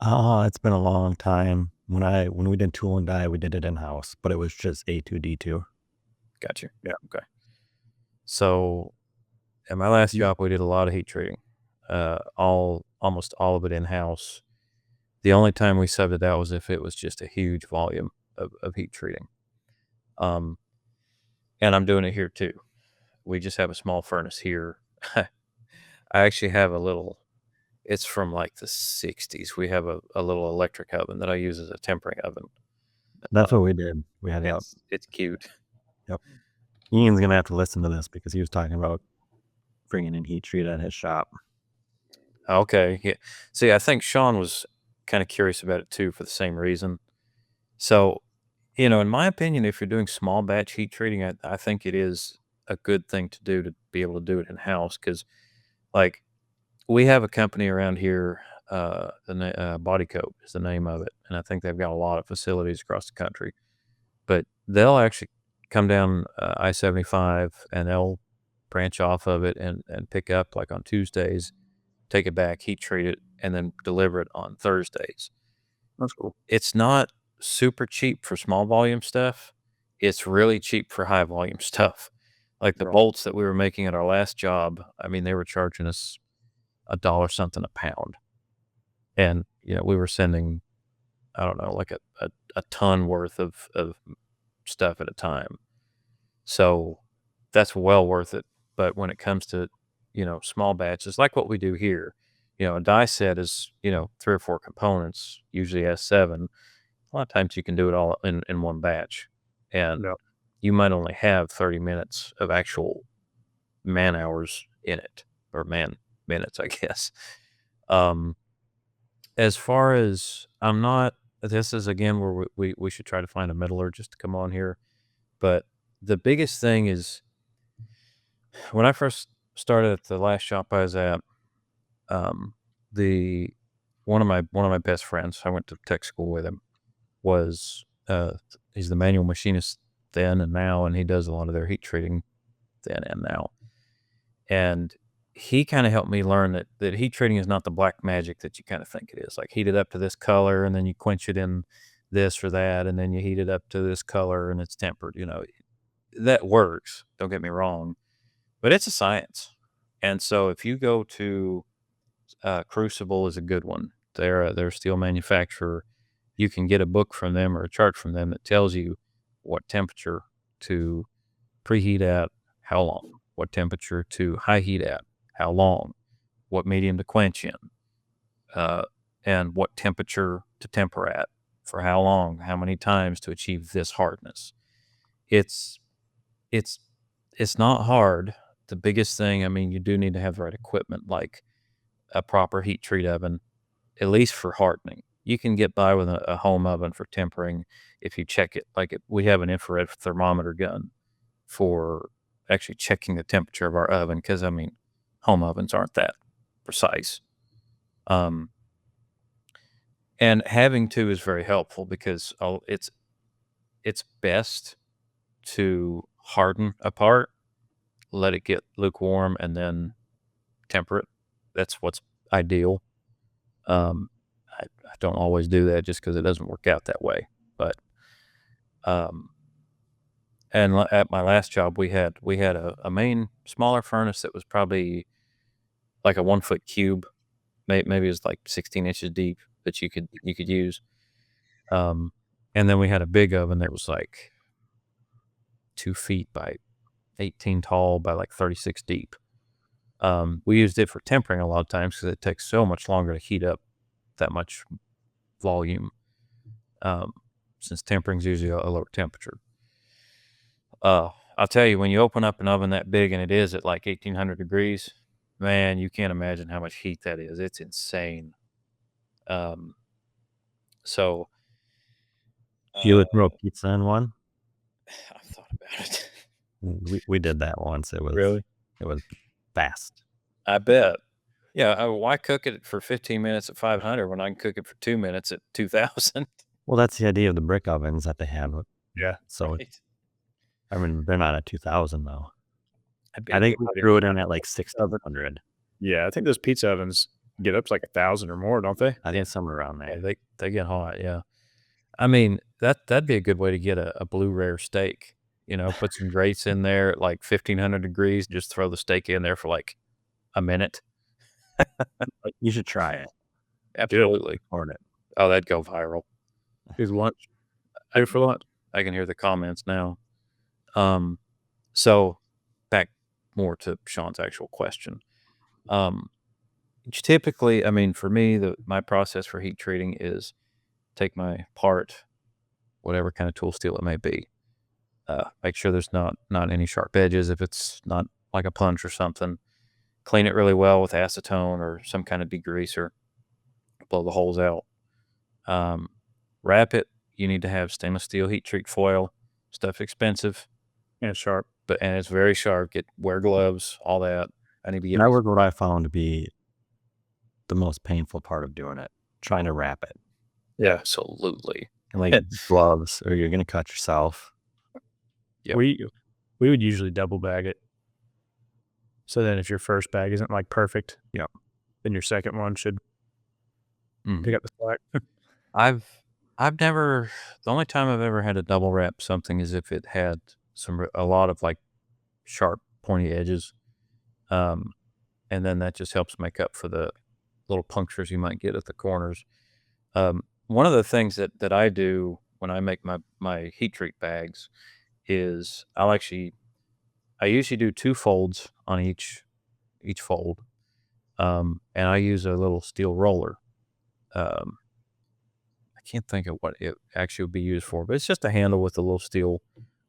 Oh, it's been a long time. When we did tool and die, we did it in house, but it was just A2D2. Gotcha. Yeah. Okay. So at my last job, we did a lot of heat treating, almost all of it in house. The only time we subbed it out was if it was just a huge volume of heat treating. And I'm doing it here too. We just have a small furnace here. I actually have it's from like the 60s. We have a little electric oven that I use as a tempering oven. That's what we did. We had It's cute. Yep. Ian's gonna have to listen to this because he was talking about bringing in heat treat at his shop. Okay. Yeah. See, I think Sean was kind of curious about it too for the same reason. So, in my opinion, if you're doing small batch heat treating, I think it is a good thing to do to be able to do it in house because, like, we have a company around here. Body Coat is the name of it, and I think they've got a lot of facilities across the country. But they'll actually come down I-75 and they'll branch off of it and pick up like on Tuesdays, take it back, heat treat it, and then deliver it on Thursdays. that's cool. It's not super cheap for small volume stuff. It's really cheap for high volume stuff. Like the bolts that we were making at our last job, I mean, they were charging us $1 something a pound. And, we were sending, I don't know, like a ton worth of stuff at a time. So that's well worth it. But when it comes to, small batches, like what we do here, a die set is, 3 or 4 components, usually S7. A lot of times you can do it all in one batch. And you might only have 30 minutes of actual man hours in it, or man minutes, I guess. As far as this is again where we should try to find a metallurgist to come on here. But the biggest thing is when I first started at the last shop I was at, one of my best friends, I went to tech school with him, was he's the manual machinist then and now, and he does a lot of their heat treating then and now. And he kind of helped me learn that heat treating is not the black magic that you kind of think it is. Like heat it up to this color and then you quench it in this or that, and then you heat it up to this color and it's tempered. That works. Don't get me wrong, but it's a science. And so if you go to Crucible is a good one. They're a steel manufacturer. You can get a book from them or a chart from them that tells you what temperature to preheat at, how long, what temperature to high heat at, how long, what medium to quench in, and what temperature to temper at, for how long, how many times to achieve this hardness. It's it's it's not hard. The biggest thing, I mean, you do need to have the right equipment, like a proper heat treat oven, at least for hardening. You can get by with a home oven for tempering if you check it. We have an infrared thermometer gun for actually checking the temperature of our oven, because I mean, home ovens aren't that precise. And having to is very helpful, because it's best to harden a part, let it get lukewarm, and then temper it. That's what's ideal. I don't always do that just because it doesn't work out that way. But and at my last job, we had a main smaller furnace that was probably like a 1 foot cube, maybe it was like 16 inches deep, that you could use. And then we had a big oven that was like 2 feet by 18 tall by like 36 deep. We used it for tempering a lot of times because it takes so much longer to heat up that much volume, since tempering is usually a lower temperature. I'll tell you, when you open up an oven that big and it is at like 1800 degrees, man, you can't imagine how much heat that is. It's insane. So You would throw pizza in one? I've thought about it. We did that once. It was Really? It was fast. I bet. Yeah. Why cook it for 15 minutes at 500 when I can cook it for 2 minutes at 2000? Well, that's the idea of the brick ovens that they have. Yeah. So Right. I mean, they're not at 2000 though. I'd be I think we idea. threw it in at like 600. Yeah, I think those pizza ovens get up to like 1,000 or more, don't they? I think somewhere around Yeah, there. they get hot. Yeah. I mean, that'd be a good way to get a blue rare steak. Put some grates in there at like 1500 degrees. Just throw the steak in there for like a minute. You should try it. Absolutely. Order it. Oh, that'd go viral. Is lunch. Do for lunch. I can hear the comments now. So back more to Sean's actual question. Typically, I mean, for me, my process for heat treating is take my part, whatever kind of tool steel it may be, make sure there's not any sharp edges. If it's not like a punch or something, clean it really well with acetone or some kind of degreaser, blow the holes out. Wrap it. You need to have stainless steel heat treat foil. Stuff's expensive, And sharp. and it's very sharp. Wear gloves, all that. I need to get That was what I found to be the most painful part of doing it, trying to wrap it. Yeah, absolutely. Like gloves, or you're going to cut yourself. Yep. We would usually double bag it. So then if your first bag isn't like perfect, then your second one should pick up the slack. I've never. The only time I've ever had to double wrap something is if it had a lot of like sharp, pointy edges, and then that just helps make up for the little punctures you might get at the corners. One of the things that I do when I make my heat treat bags is I usually do 2 folds on each fold, and I use a little steel roller. I can't think of what it actually would be used for, but it's just a handle with a little steel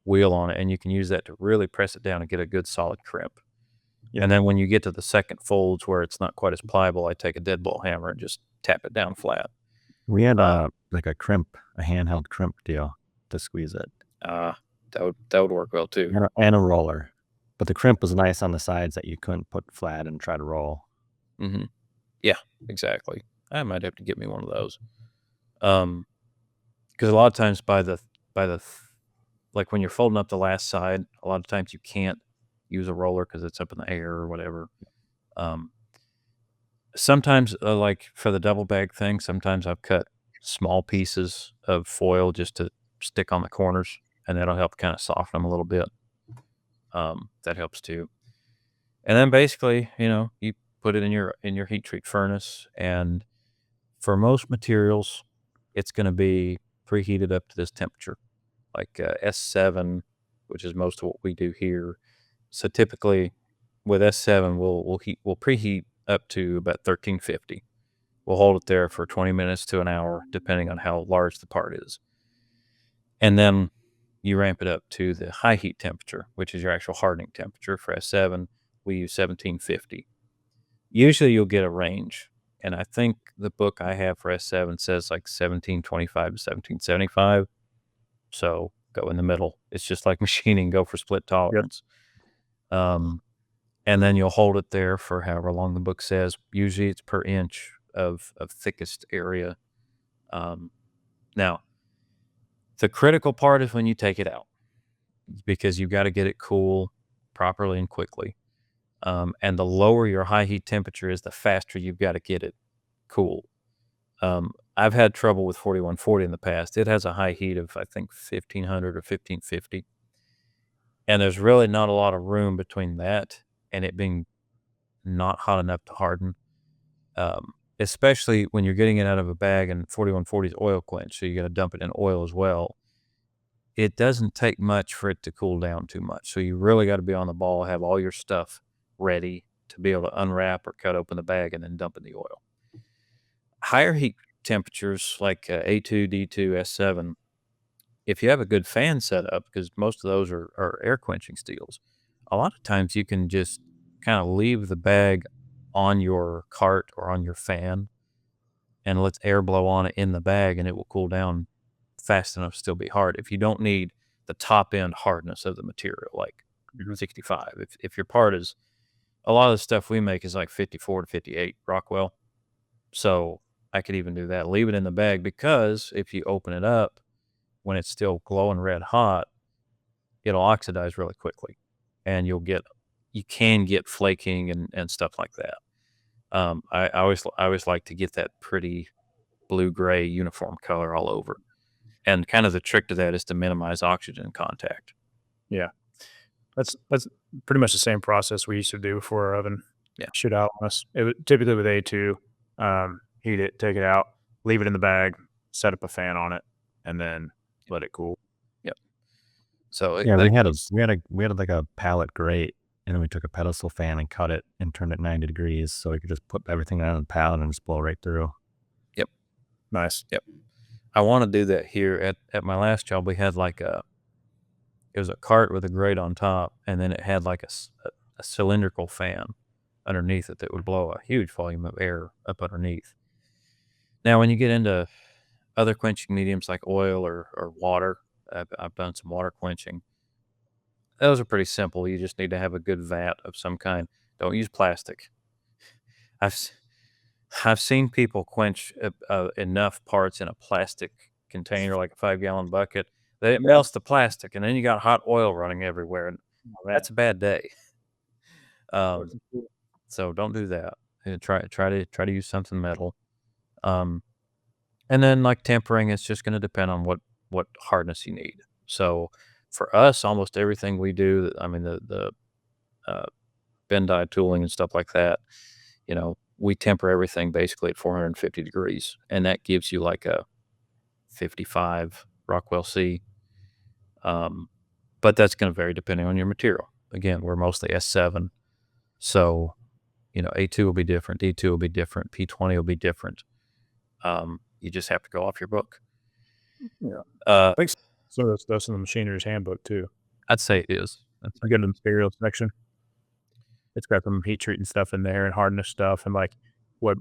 wheel on it, and you can use that to really press it down and get a good solid crimp. And then when you get to the second folds where it's not quite as pliable, I take a deadbolt hammer and just tap it down flat. We had like a handheld crimp deal to squeeze it. That would work well too. And a roller. But the crimp was nice on the sides that you couldn't put flat and try to roll. Mm-hmm. Yeah, exactly. I might have to get me one of those. Because a lot of times like when you're folding up the last side, a lot of times you can't use a roller because it's up in the air or whatever. Sometimes, like for the double bag thing, sometimes I've cut small pieces of foil just to stick on the corners, and that'll help kind of soften them a little bit. That helps too. And then basically, you put it in your heat treat furnace, and for most materials, it's going to be preheated up to this temperature, like S7, which is most of what we do here. So typically with S7, we'll preheat up to about 1350. We'll hold it there for 20 minutes to an hour, depending on how large the part is. And then you ramp it up to the high heat temperature, which is your actual hardening temperature. For S7, we use 1750. Usually you'll get a range. And I think the book I have for S7 says like 1725 to 1775. So go in the middle. It's just like machining, go for split tolerance. And then you'll hold it there for however long the book says. Usually it's per inch of thickest area. Now, the critical part is when you take it out, because you've got to get it cool properly and quickly. And the lower your high heat temperature is, the faster you've got to get it cool. I've had trouble with 4140 in the past. It has a high heat of, I think, 1500 or 1550. And there's really not a lot of room between that and it being not hot enough to harden. Especially when you're getting it out of a bag, and 4140 is oil quench, so you got to dump it in oil as well. It doesn't take much for it to cool down too much. So you really got to be on the ball, have all your stuff ready to be able to unwrap or cut open the bag and then dump in the oil. Higher heat temperatures like A2, D2, S7, if you have a good fan set up, because most of those are air quenching steels, a lot of times you can just kind of leave the bag on your cart or on your fan and let air blow on it in the bag, and it will cool down fast enough to still be hard. If you don't need the top end hardness of the material, like 65, if your part is, a lot of the stuff we make is like 54 to 58 Rockwell. So I could even do that. Leave it in the bag, because if you open it up when it's still glowing red hot, it'll oxidize really quickly, and you can get flaking and stuff like that. I always like to get that pretty blue-gray uniform color all over. And kind of the trick to that is to minimize oxygen contact. Yeah. That's pretty much the same process we used to do before our oven shoot out on us. It would typically with A2, heat it, take it out, leave it in the bag, set up a fan on it, and then let it cool. Yep. So yeah, we had like a pallet grate, and then we took a pedestal fan and cut it and turned it 90 degrees, so we could just put everything on the pallet and just blow right through. Yep. Nice. Yep. I want to do that here at my last job. We had like it was a cart with a grate on top, and then it had like a cylindrical fan underneath it that would blow a huge volume of air up underneath. Now, when you get into other quenching mediums like oil or water, I've done some water quenching. Those are pretty simple. You just need to have a good vat of some kind. Don't use plastic. I've seen people quench enough parts in a plastic container, like a 5-gallon bucket, that it melts the plastic, and then you got hot oil running everywhere, and that's a bad day. So don't do that. Try to use something metal. And then like tempering, it's just going to depend on what hardness you need. So for us, almost everything we do, I mean the bend die tooling and stuff like that, we temper everything basically at 450 degrees, and that gives you like a 55 Rockwell C. But that's going to vary depending on your material. Again, we're mostly S7, so A2 will be different, D2 will be different, P20 will be different. You just have to go off your book. Yeah, I think some of that stuff's in the machiner's handbook too. I'd say it is. I get in the materials section. It's got some heat treating stuff in there and hardness stuff, and like what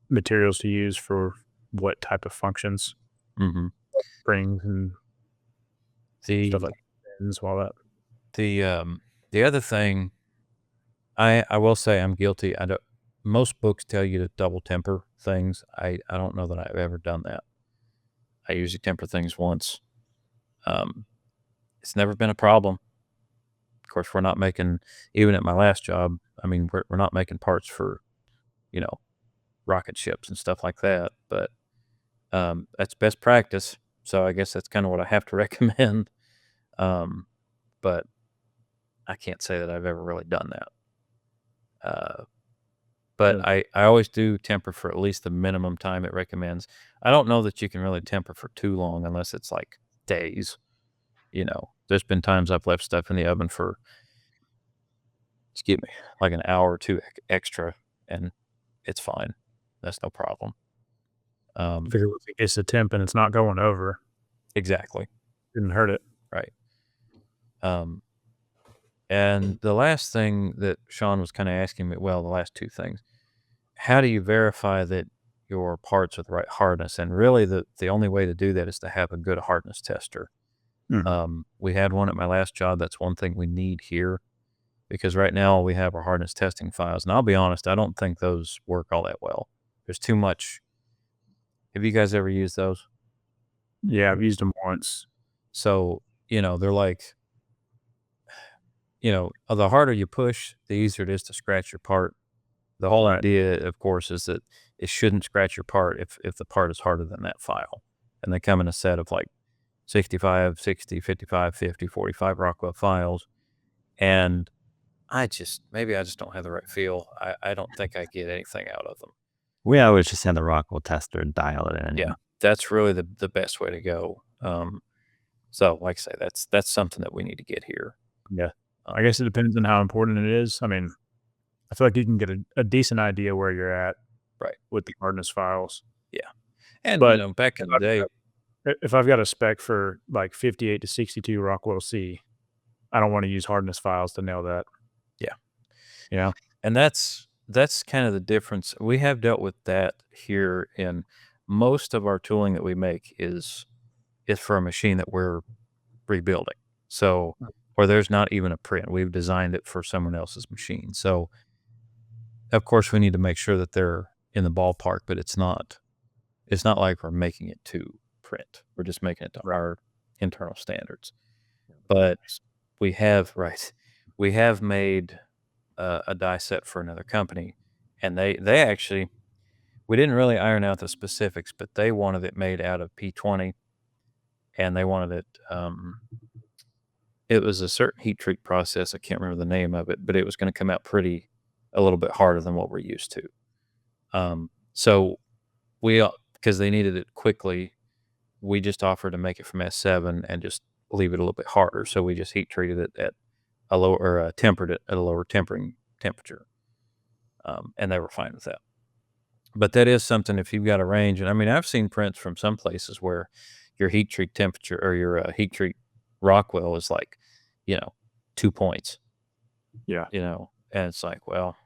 materials to use for what type of functions, springs and stuff like that. All that. The other thing, I will say I'm guilty. Most books tell you to double temper things. I don't know that I've ever done that. I usually temper things once. It's never been a problem. Of course, we're not making, even at my last job, I mean, we're not making parts for, rocket ships and stuff like that, but that's best practice. So I guess that's kind of what I have to recommend. But I can't say that I've ever really done that. But I always do temper for at least the minimum time it recommends. I don't know that you can really temper for too long unless it's like days. There's been times I've left stuff in the oven for Just give me like an hour or two extra, and it's fine. That's no problem. Figure if it gets a temp and it's not going over, Exactly. didn't hurt it. Right. And the last thing that Sean was kind of asking me, well, the last two things, how do you verify that your parts are the right hardness? And really, the only way to do that is to have a good hardness tester. We had one at my last job. That's one thing we need here, because right now we have our hardness testing files. And I'll be honest, I don't think those work all that well. There's too much. Have you guys ever used those? Yeah, I've used them once. So, they're like, the harder you push, the easier it is to scratch your part. The whole idea, of course, is that it shouldn't scratch your part if the part is harder than that file. And they come in a set of like 65, 60, 55, 50, 45 Rockwell files. And maybe I just don't have the right feel. I don't think I get anything out of them. We always just send the Rockwell tester and dial it in. Yeah, that's really the best way to go. So like I say, that's something that we need to get here. Yeah. I guess it depends on how important it is. I mean, I feel like you can get a decent idea where you're at Right. with the hardness files. Yeah. And, But back in the day, if I've got a spec for like 58 to 62 Rockwell C, I don't want to use hardness files to nail that. Yeah. Yeah. And that's kind of the difference. We have dealt with that here in most of our tooling that we make is for a machine that we're rebuilding. So, or there's not even a print. We've designed it for someone else's machine. So, of course, we need to make sure that they're in the ballpark, but it's not like we're making it to print. We're just making it to our internal standards. But we have made a die set for another company, and they actually, we didn't really iron out the specifics, but they wanted it made out of P20, and they wanted it. It was a certain heat treat process. I can't remember the name of it, but it was going to come out a little bit harder than what we're used to. So because they needed it quickly, we just offered to make it from S7 and just leave it a little bit harder. So we just heat treated it at a lower, or tempered it at a lower tempering temperature. And they were fine with that. But that is something, if you've got a range, and I mean, I've seen prints from some places where your heat treat temperature or your heat treat Rockwell is like, 2 points. Yeah. And it's like, well,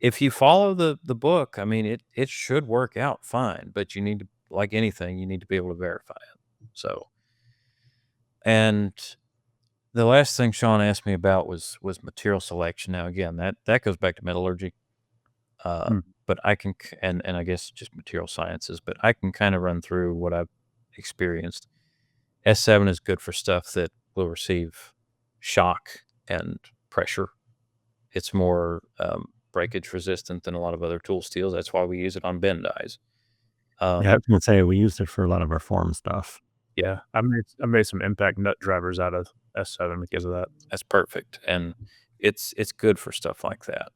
if you follow the book, I mean, it should work out fine, but you need to, like anything, you need to be able to verify it. So, and the last thing Sean asked me about was material selection. Now, again, that goes back to metallurgy, but I can, and I guess just material sciences, but I can kind of run through what I've experienced. S7 is good for stuff that will receive shock and pressure. It's more breakage resistant than a lot of other tool steels. That's why we use it on bend dies. Yeah, I was gonna say we used it for a lot of our form stuff. Yeah. I made some impact nut drivers out of S7 because of that. That's perfect, and it's good for stuff like that.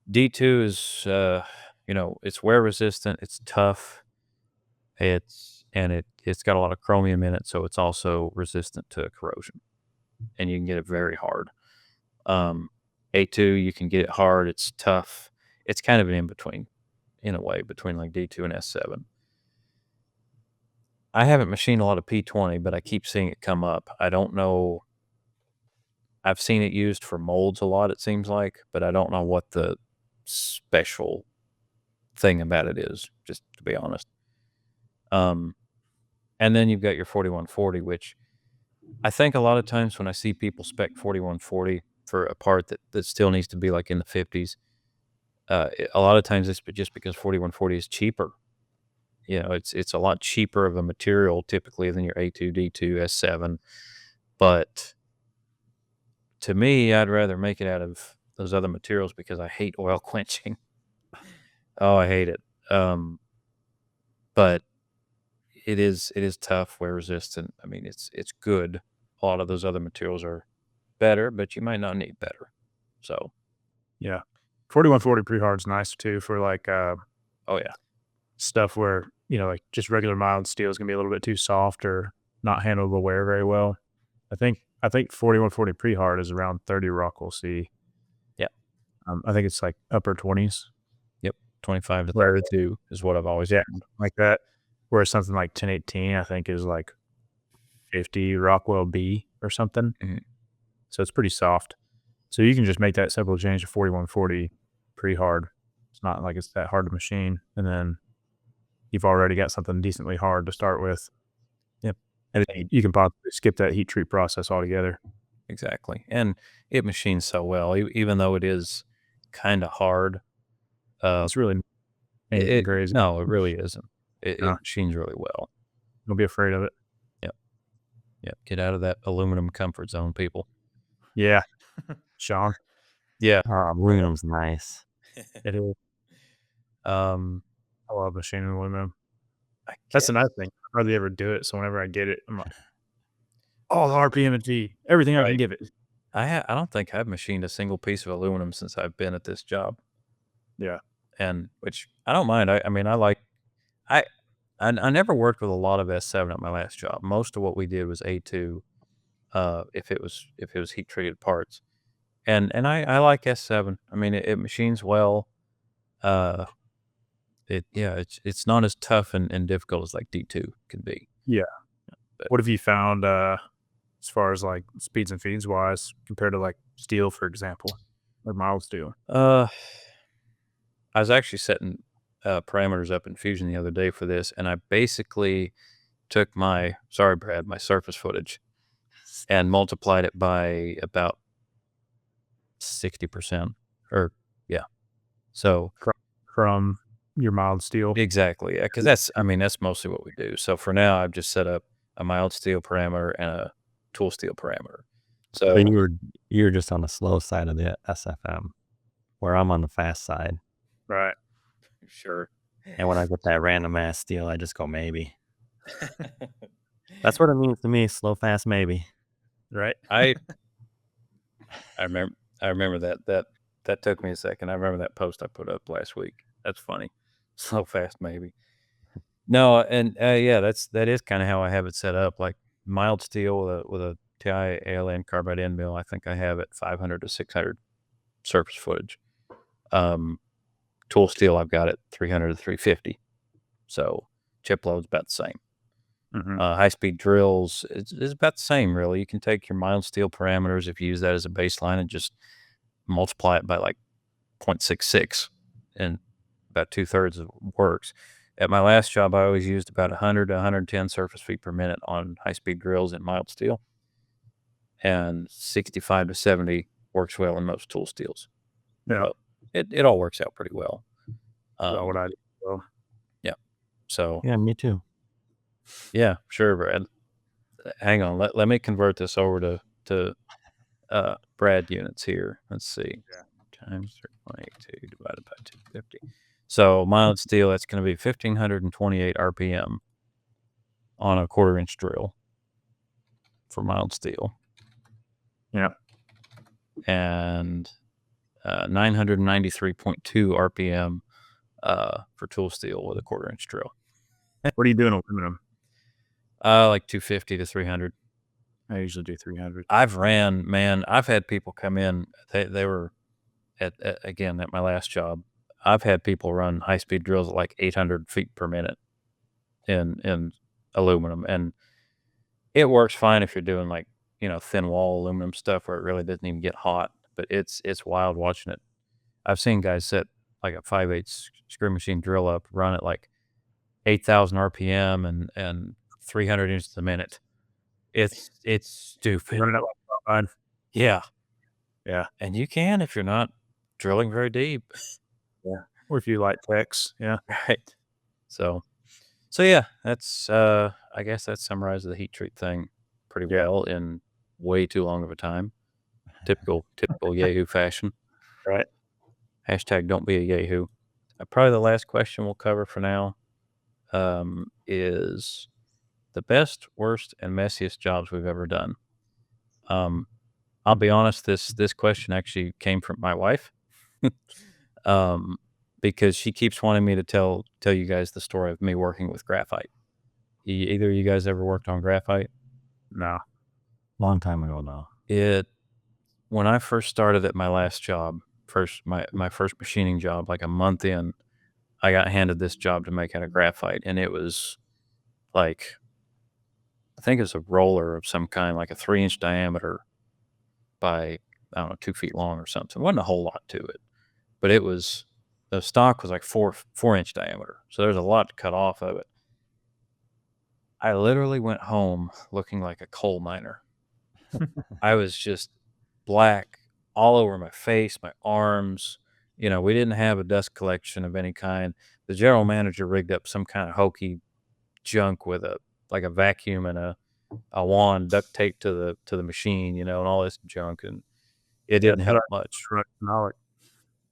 D2 is it's wear resistant. It's tough. It's got a lot of chromium in it, so it's also resistant to corrosion, and you can get it very hard. A2, you can get it hard. It's tough. It's kind of an in between, in a way, between like D2 and S7. I haven't machined a lot of P20, but I keep seeing it come up. I don't know. I've seen it used for molds a lot, it seems like, but I don't know what the special thing about it is, just to be honest. And then you've got your 4140, which I think a lot of times when I see people spec 4140 for a part that still needs to be like in the 50s, a lot of times it's just because 4140 is cheaper. It's a lot cheaper of a material typically than your A2, D2, S7. But to me, I'd rather make it out of those other materials because I hate oil quenching. Oh, I hate it. But it is tough, wear resistant. I mean, it's good. A lot of those other materials are better, but you might not need better. So, yeah, 4140 pre-hard is nice too for like oh yeah, stuff where like just regular mild steel is gonna be a little bit too soft or not handle the wear very well. I think 4140 pre-hard is around 30 Rockwell C. Yeah. I think it's like upper 20s. Yep, 25 to Where 32 is what I've always Yeah, found. like that. Whereas something like 1018, I think, is like 50 Rockwell B or something. Mhm. So it's pretty soft. So you can just make that simple change to 4140 pre-hard. It's not like it's that hard to machine, and then you've already got something decently hard to start with. Yep. And you can possibly skip that heat treat process altogether. Exactly, and it machines so well, even though it is kind of hard. It's really anything crazy. No, it really isn't. It No. machines really well. Don't be afraid of it. Yep, get out of that aluminum comfort zone, people. Yeah. Sean, Yeah. Aluminum's nice. it is. Um, I love machining aluminum. I That's guess, another thing. I hardly ever do it, so whenever I get it, I'm like, all the RPM and G, everything I can Right. give it. I don't think I've machined a single piece of aluminum since I've been at this job. Yeah. And which I don't mind. I mean, I never worked with a lot of S7 at my last job. Most of what we did was A2, if it was heat treated parts. And I like S7. I mean, it machines well. It's not as tough and difficult as like D2 can be. Yeah. But- What have you found as far as like speeds and feeds wise compared to like steel, for example, or mild steel? I was actually setting parameters up in Fusion the other day for this, and I basically took my surface footage and multiplied it by about 60%. Or yeah, so From your mild steel. exactly, yeah, because that's mostly what we do. So for now, I've just set up a mild steel parameter and a tool steel parameter. So But you were just on the slow side of the SFM, where I'm on the fast side. Right. sure. And when I get that random ass steel, I just go maybe. That's what it means to me. Slow, fast, maybe. Right. I remember that took me a second. I remember that post I put up last week. That's funny. Slow fast maybe. No, and yeah, that is kind of how I have it set up. Like mild steel with a TI ALN carbide end mill. I think I have it 500 to 600 surface footage. Tool steel, I've got it 300 to 350. So chip load's about the same. Mm-hmm. High speed drills is about the same, really. You can take your mild steel parameters if you use that as a baseline and just multiply it by like 0.66, and about 2/3 works. At my last job, I always used about 100 to 110 surface feet per minute on high speed drills in mild steel, and 65 to 70 works well in most tool steels. Yeah. So it all works out pretty well. That's what I do. Well, So Yeah, me too. yeah, sure, Brad. Hang on, let me convert this over to Brad units here. Let's see. Yeah. Times 3.82 divided by 250. So mild steel, that's going to be 1,528 RPM on a 1/4 inch drill for mild steel. Yeah. And 993.2 RPM for tool steel with a 1/4 inch drill. What do you do in aluminum? Like 250 to 300. I usually do 300. I've had people come in. They were again at my last job. I've had people run high speed drills at like 800 feet per minute in aluminum, and it works fine if you're doing like thin wall aluminum stuff where it really doesn't even get hot. But it's wild watching it. I've seen guys set like a 5/8 screw machine drill up, run at like 8,000 RPM and 300 inches a minute. It's stupid. Running it like Yeah. Yeah. And you can if you're not drilling very deep. or if you like text. Yeah. Right. So yeah, that's I guess that summarizes the heat treat thing pretty Yeah. well in way too long of a time. Typical Yahoo fashion. Right. Hashtag don't be a Yahoo. Probably the last question we'll cover for now is the best, worst, and messiest jobs we've ever done. I'll be honest, this question actually came from my wife. Because she keeps wanting me to tell you guys the story of me working with graphite. Either of you guys ever worked on graphite? No. Long time ago now. When I first started at my last job, my first machining job, like a month in, I got handed this job to make out of graphite, and it was like, I think it was a roller of some kind, like a 3-inch diameter by, I don't know, 2 feet long or something. It wasn't a whole lot to it, but the stock was like 4-inch diameter. So there's a lot to cut off of it. I literally went home looking like a coal miner. I was just black all over my face, my arms. We didn't have a dust collection of any kind. The general manager rigged up some kind of hokey junk with a vacuum and a wand duct taped to the machine, and all this junk, and it didn't help much.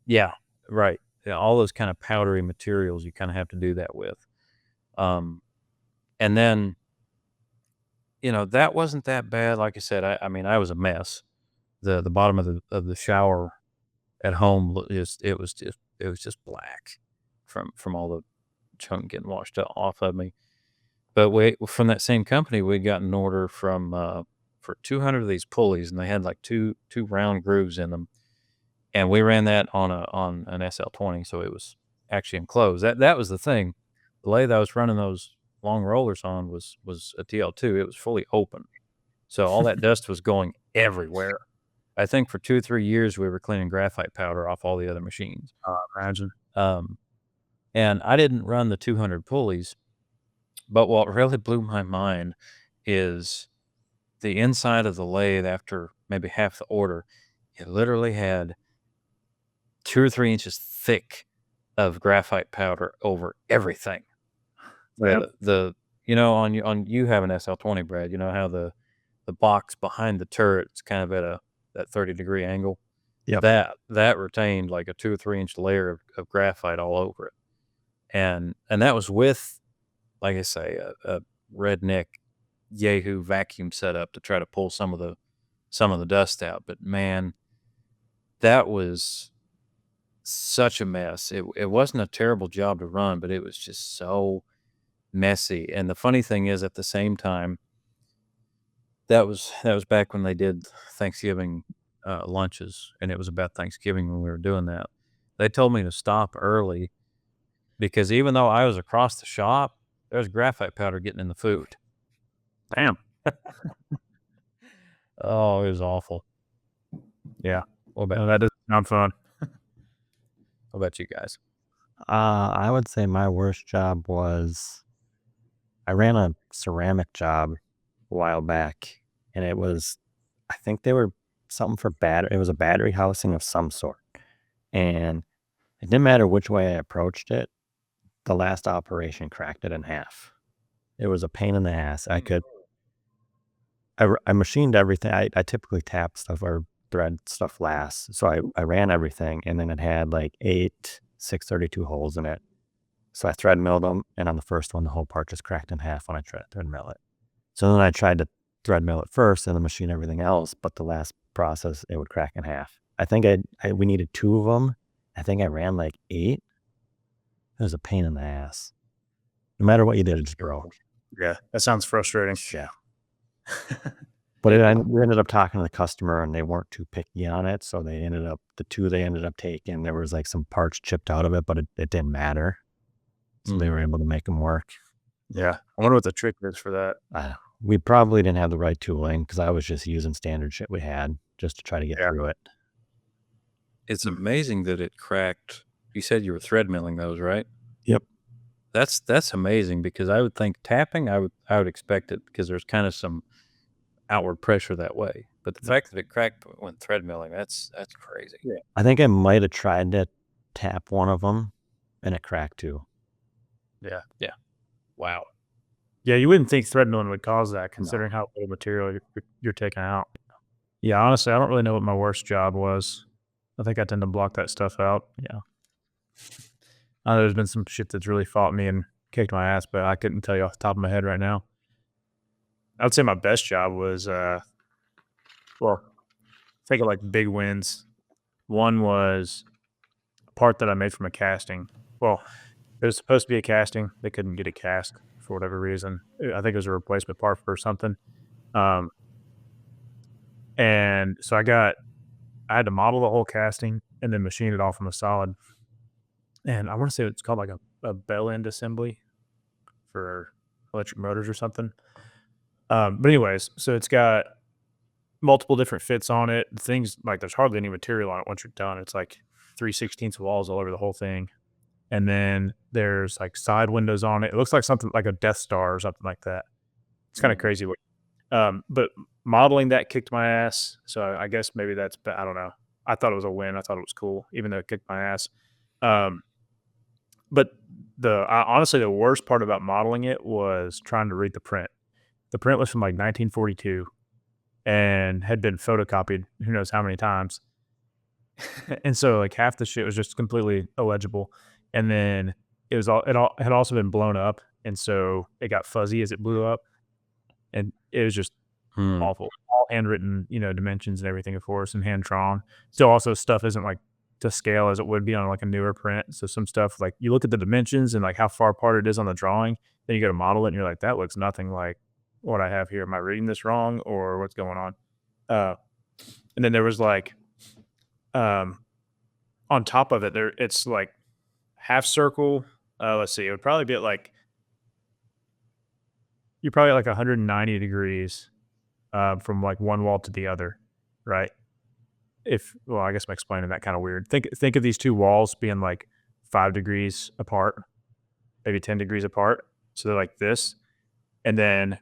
Yeah, right. Yeah, all those kind of powdery materials you kind of have to do that with. And then, that wasn't that bad. Like I said, I mean, I was a mess. The bottom of the shower at home it was just black from all the junk getting washed off of me. But from that same company, we'd gotten an order for 200 of these pulleys, and they had like two round grooves in them. And we ran that on an SL20, so it was actually enclosed. That was the thing. The lathe I was running those long rollers on was a TL2. It was fully open, so all that dust was going everywhere. I think for 2 or 3 years we were cleaning graphite powder off all the other machines. Imagine. And I didn't run the 200 pulleys, but what really blew my mind is the inside of the lathe after maybe half the order. It literally had 2 or 3 inches thick of graphite powder over everything. Yep. On you have an SL20, Brad. You know how the box behind the turret is kind of at that 30-degree angle. Yep. That retained like a 2 or 3 inch layer of graphite all over it, and that was with, like I say, a redneck Yahoo vacuum setup to try to pull some of the dust out. But man, that was such a mess. It wasn't a terrible job to run, but it was just so messy. And the funny thing is, at the same time, that was back when they did Thanksgiving lunches, and it was about Thanksgiving when we were doing that. They told me to stop early because even though I was across the shop, there was graphite powder getting in the food. Damn. Oh, it was awful. Yeah. What No, that doesn't sound fun. about you guys? I would say my worst job was I ran a ceramic job a while back, and it was, I think they were something for battery. It was a battery housing of some sort, and it didn't matter which way I approached it. The last operation cracked it in half. It was a pain in the ass. I machined everything. I typically tap stuff or thread stuff last. So I ran everything, and then it had like 8 632 holes in it. So I thread milled them, and on the first one, the whole part just cracked in half when I tried to thread mill it. So then I tried to thread mill it first and then machine everything else, but the last process, it would crack in half. I think we needed 2 of them. I think I ran like 8. It was a pain in the ass. No matter what you did, it just broke. Yeah, that sounds frustrating. Yeah. But we ended up talking to the customer, and they weren't too picky on it. So the 2 they ended up taking, there was like some parts chipped out of it, but it didn't matter. So they were able to make them work. Yeah. I wonder what the trick is for that. We probably didn't have the right tooling because I was just using standard shit we had just to try to get through it. It's amazing that it cracked. You said you were thread milling those, right? Yep. That's amazing, because I would think tapping, I would expect it because there's kind of some outward pressure that way. But the fact that it cracked when thread milling, that's crazy. Yeah. I think I might have tried to tap one of them, and it cracked too. Yeah. Wow. Yeah, you wouldn't think thread milling would cause that, considering how little material you're taking out. Yeah, honestly, I don't really know what my worst job was. I think I tend to block that stuff out. Yeah. I know there's been some shit that's really fought me and kicked my ass, but I couldn't tell you off the top of my head right now. I would say my best job was, think of like big wins. One was a part that I made from a casting. Well, it was supposed to be a casting. They couldn't get a cast for whatever reason. I think it was a replacement part for something. And so I had to model the whole casting and then machine it off on the solid. And I want to say it's called like a bell end assembly for electric motors or something. But anyways, so it's got multiple different fits on it. The thing's like there's hardly any material on it once you're done. It's like 3/16 walls all over the whole thing. And then there's like side windows on it. It looks like something like a Death Star or something like that. It's kind of crazy. But modeling that kicked my ass. So I guess maybe I don't know. I thought it was a win. I thought it was cool, even though it kicked my ass. But honestly, the worst part about modeling it was trying to read the print. The print was from like 1942 and had been photocopied who knows how many times. And so like half the shit was just completely illegible. And then it had also been blown up. And so it got fuzzy as it blew up. And it was just awful. All handwritten, dimensions and everything, of course, and hand drawn. Still also stuff isn't like to scale as it would be on like a newer print. So some stuff like you look at the dimensions and like how far apart it is on the drawing, then you go to model it and you're like, that looks nothing like what I have here. Am I reading this wrong or what's going on? And then there was like on top of it, it's like half circle. Let's see, it would probably be at like you're probably at like 190 degrees from like one wall to the other, right? I guess I'm explaining that kind of weird. Think of these two walls being like 5 degrees apart, maybe 10 degrees apart. So they're like this, and then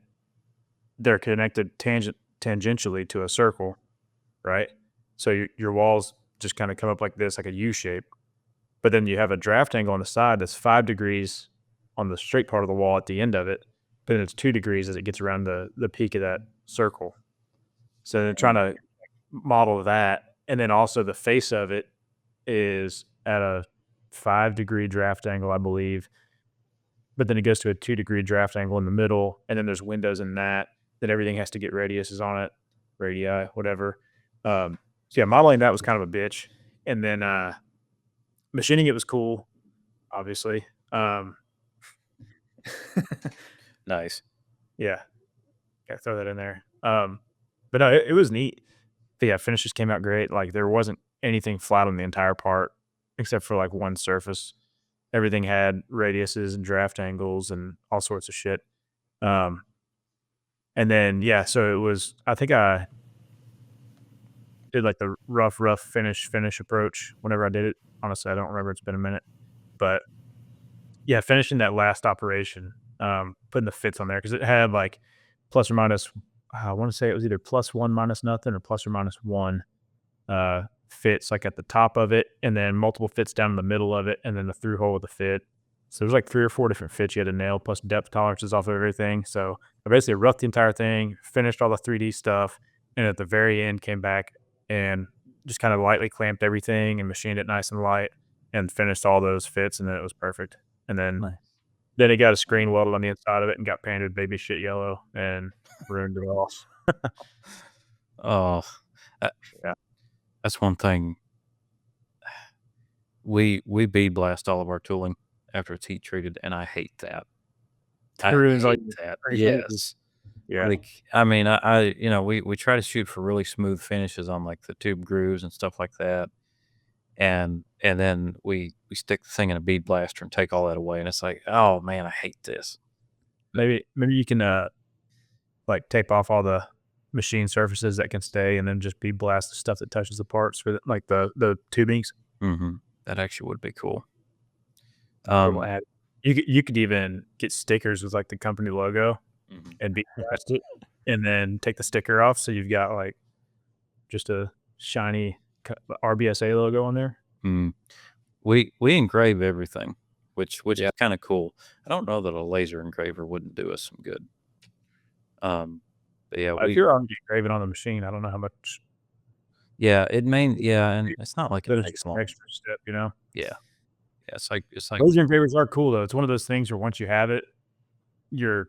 they're connected tangentially to a circle, right? So your walls just kind of come up like this, like a U shape. But then you have a draft angle on the side that's 5 degrees on the straight part of the wall at the end of it. But then it's 2 degrees as it gets around the peak of that circle. So they're trying to model that. And then also the face of it is at a 5 degree draft angle, I believe. But then it goes to a 2 degree draft angle in the middle. And then there's windows in that. Then everything has to get radiuses on it, radii, whatever. So yeah, modeling that was kind of a bitch. And then machining it was cool, obviously. Nice. Yeah, throw that in there. But no, it was neat. But yeah, finishes came out great. Like there wasn't anything flat on the entire part except for like one surface. Everything had radiuses and draft angles and all sorts of shit. And then yeah, so it was. I think I did like the rough finish approach whenever I did it. Honestly, I don't remember. It's been a minute, but yeah, finishing that last operation, putting the fits on there because it had like plus or minus. I want to say it was either +1 minus nothing or +or-1 fits like at the top of it, and then multiple fits down in the middle of it, and then the through hole with the fit. So there's like 3 or 4 different fits you had to nail, plus depth tolerances off of everything. So I basically roughed the entire thing, finished all the 3D stuff, and at the very end came back and just kind of lightly clamped everything and machined it nice and light and finished all those fits, and then it was perfect. And then Nice. then it got a screen welded on the inside of it and got painted baby shit yellow and ruined it all. Oh, Yeah. that's one thing. We bead blast all of our tooling after it's heat treated, and I hate that. I ruins all hate your that. pretty Yes. Yeah. Like, I mean, we try to shoot for really smooth finishes on like the tube grooves and stuff like that, and then we stick the thing in a bead blaster and take all that away, and it's like, oh man, I hate this. Maybe you can like tape off all the machine surfaces that can stay and then just bead blast the stuff that touches the parts for like the tubings. Mm-hmm. That actually would be cool. You could even get stickers with like the company logo Mhm. and bead blast it and then take the sticker off so you've got like just a shiny RBSA logo on there. Mm. We engrave everything, which is kind of cool. I don't know that a laser engraver wouldn't do us some good. But yeah, If you're already engraving on the machine, I don't know how much and it's not like it that is takes an long. extra step, you know. Yeah, it's like Laser engravers are cool though. It's one of those things where once you have it, you're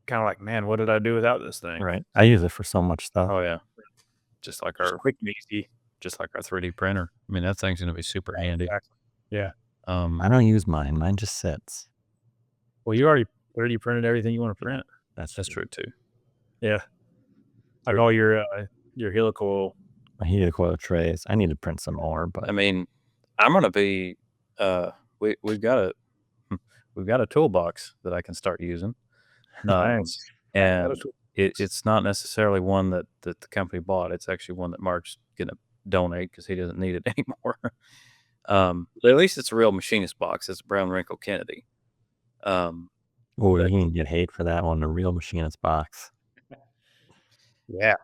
kind of like, man, what did I do without this thing? Right. I use it for so much stuff. oh yeah, just like It's our quick and easy. 3D printer. I mean, that thing's gonna be super handy. Exactly. Yeah. I don't use mine. Mine just sits. Well, you already 3D printed everything you want to print. That's That's true too. Yeah. Like all your your helicoil. My heated coil trays. I need to print some more, but I mean, I'm gonna be. We've got a toolbox that I can start using. Nice. And toolbox. it's not necessarily one that the company bought. It's actually one that Mark's gonna donate because he doesn't need it anymore. But at least it's a real machinist box. It's a Brown Wrinkle Kennedy. oh, but- you can get hate for that one. The real machinist box. Yeah.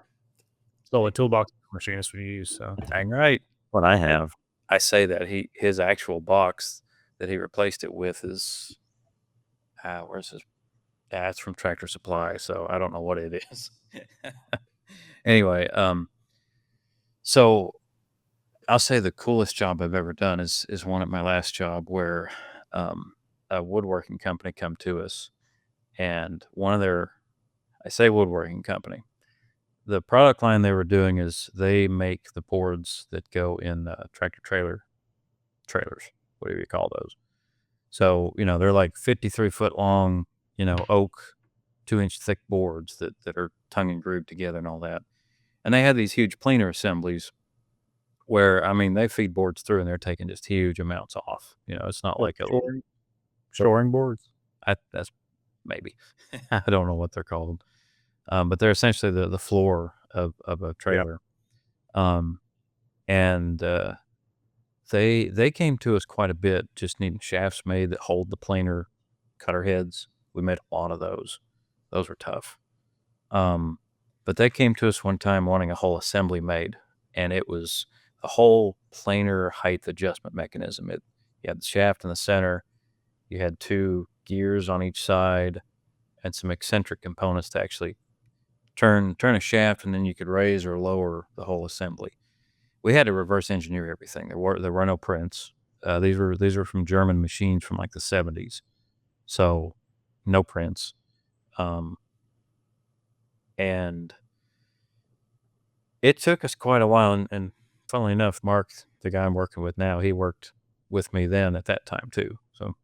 So a toolbox machinist we use. So Dang right. What I have. I say that his actual box that he replaced it with is where's his? Yeah, it's from Tractor Supply, so I don't know what it is. Anyway, so I'll say the coolest job I've ever done is one at my last job where a woodworking company come to us, and I say woodworking company. The product line they were doing is they make the boards that go in tractor trailers, whatever you call those. So, they're like 53-foot long, oak, 2-inch thick boards that are tongue and grooved together and all that. And they had these huge planer assemblies where, they feed boards through and they're taking just huge amounts off. It's not like a little, shoring boards. that's maybe, I don't know what they're called. But they're essentially the floor of a trailer. And they came to us quite a bit, just needing shafts made that hold the planer cutter heads. We made a lot of those. Those were tough. But they came to us one time wanting a whole assembly made, and it was a whole planer height adjustment mechanism. You had the shaft in the center, you had 2 gears on each side, and some eccentric components to actually turn a shaft, and then you could raise or lower the whole assembly. We had to reverse engineer everything. There were no prints. These were from German machines from like the 70s, so no prints. And it took us quite a while. And funnily enough, Mark, the guy I'm working with now, he worked with me then at that time too. So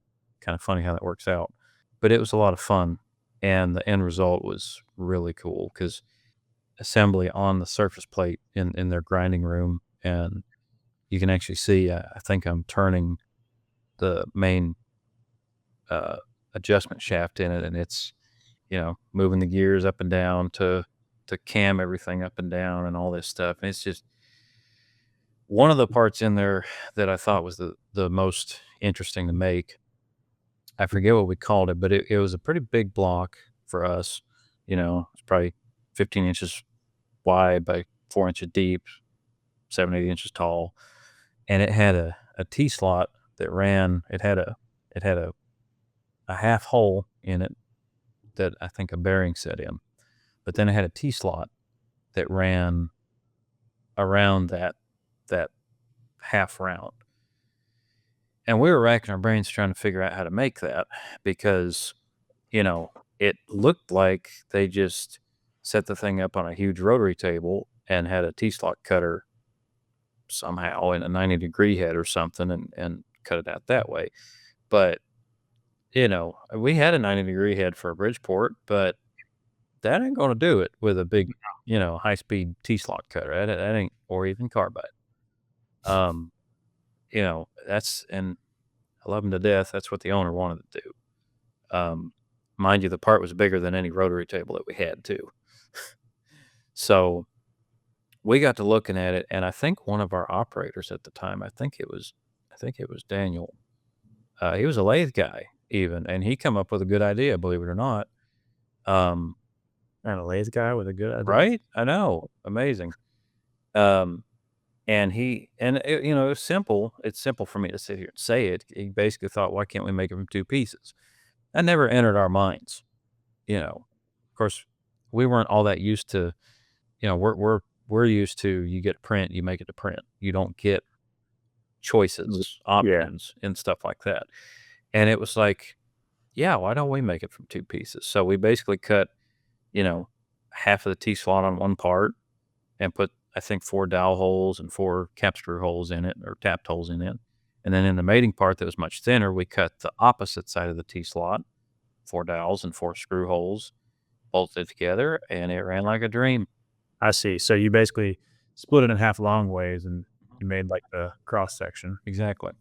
kind of funny how that works out. But it was a lot of fun, and the end result was really cool because assembly on the surface plate in their grinding room, and you can actually see, I think I'm turning the main adjustment shaft in it, and it's, moving the gears up and down to cam everything up and down and all this stuff. And it's just one of the parts in there that I thought was the most interesting to make. I forget what we called it, but it was a pretty big block for us. It's probably 15 inches wide by 4 inches deep, 7-8 inches tall. And it had a T-slot that ran, it had a half hole in it that I think a bearing set in. But then it had a T-slot that ran around that half round. And we were racking our brains trying to figure out how to make that because, it looked like they just set the thing up on a huge rotary table and had a T-slot cutter somehow in a 90-degree head or something and cut it out that way. But, we had a 90-degree head for a Bridgeport, but that ain't going to do it with a big, high-speed T-slot cutter. That ain't, or even carbide. That's, and I love him to death. That's what the owner wanted to do. Mind you, the part was bigger than any rotary table that we had too. So we got to looking at it, and I think one of our operators at the time, I think it was Daniel. He was a lathe guy even, and he come up with a good idea, believe it or not. And a lathe guy with a good idea. Right? I know. Amazing. And it's simple. It's simple for me to sit here and say it. He basically thought, why can't we make it from 2 pieces? That never entered our minds. Of course, we weren't all that used to, we're used to, you get a print, you make it to print. You don't get choices, options, and stuff like that. And it was like, yeah, why don't we make it from 2 pieces? So we basically cut, half of the T-slot on one part and put, I think, 4 dowel holes and 4 cap screw holes in it, or tapped holes in it. And then in the mating part that was much thinner, we cut the opposite side of the T-slot, 4 dowels and 4 screw holes, bolted it together, and it ran like a dream. I see. So you basically split it in half long ways, and you made like the cross section. Exactly.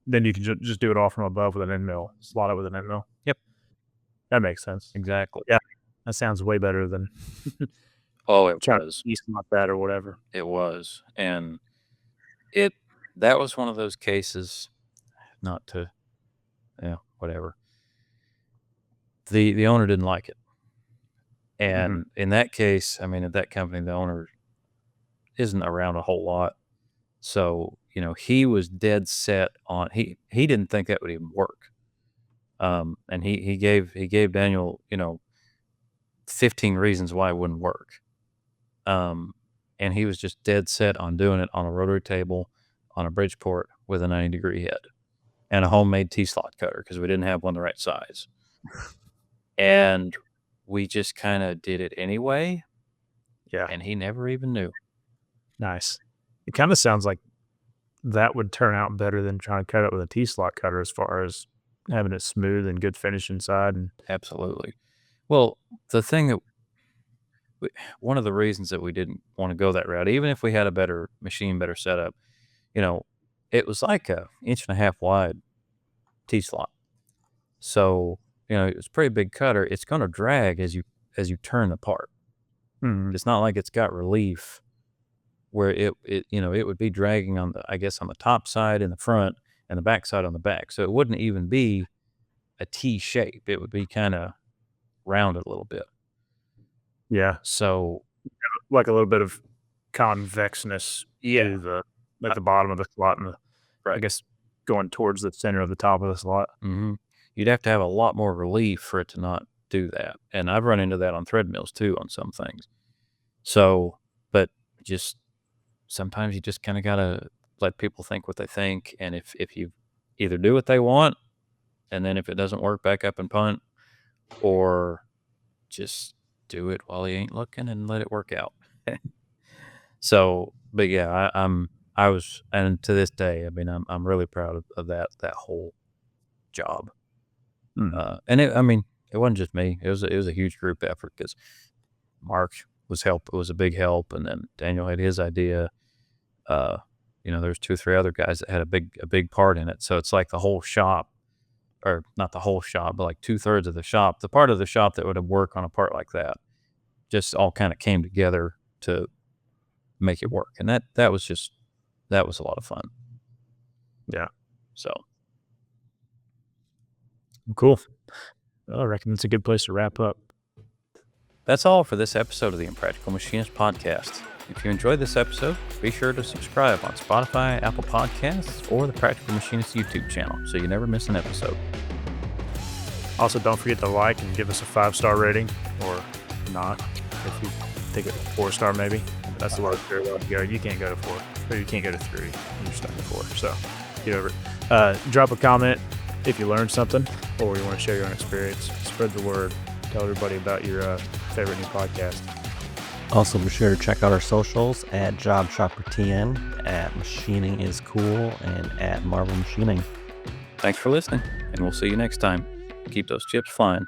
Then you can just do it all from above with an end mill. Slot it with an end mill. Yep. That makes sense. Exactly. Yeah. That sounds way better than Oh, it trying was. to piece like that or whatever. It was. And that was one of those cases, not to, whatever. The owner didn't like it. And in that case, I mean, at that company, the owner isn't around a whole lot. So, he was dead set on, he didn't think that would even work. And he gave Daniel, 15 reasons why it wouldn't work. And he was just dead set on doing it on a rotary table on a Bridgeport with a 90-degree head and a homemade T-slot cutter because we didn't have one the right size. And we just kind of did it anyway. Yeah. And he never even knew. Nice. It kind of sounds like that would turn out better than trying to cut it with a T-slot cutter as far as having it smooth and good finish inside. And Absolutely. Well, the thing that one of the reasons that we didn't want to go that route, even if we had a better machine, better setup, it was like a 1.5 inch wide T-slot. So, it was a pretty big cutter. It's going to drag as you turn the part. It's not like it's got relief where it would be dragging on the top side in the front and the back side on the back. So it wouldn't even be a T shape. It would be kind of rounded a little bit. yeah, So like a little bit of convexness to the bottom of the slot and I guess going towards the center of the top of the slot. You'd have to have a lot more relief for it to not do that. And I've run into that on thread mills too on some things. So, but just sometimes you just kind of got to let people think what they think. And if you either do what they want, and then if it doesn't work, back up and punt, or just do it while you ain't looking and let it work out. So, but yeah, I was, and to this day, I mean, I'm really proud of that whole job. And it wasn't just me. It was a huge group effort because Mark was a big help, and then Daniel had his idea. There's 2 or 3 other guys that had a big part in it. So it's like the whole shop, or not the whole shop, but like 2/3 of the shop, the part of the shop that would have worked on a part like that, just all kind of came together to make it work. And that was a lot of fun. Yeah. So cool. Well, I reckon it's a good place to wrap up. that's all for this episode of the Impractical Machinist podcast. If you enjoyed this episode, be sure to subscribe on Spotify, Apple Podcasts, or the Practical Machinist YouTube channel so you never miss an episode. Also, don't forget to like and give us a 5-star rating, or not, if you think it 4-star maybe. That's the lowest very low to go. You can't go to 4, or you can't go to 3. You're stuck at 4, so get over it. Drop a comment if you learned something, or you want to share your own experience. Spread the word. Tell everybody about your favorite new podcast. Also, be sure to check out our socials at JobShopperTN, at Machining is Cool, and at Marvel Machining. Thanks for listening, and we'll see you next time. Keep those chips flying.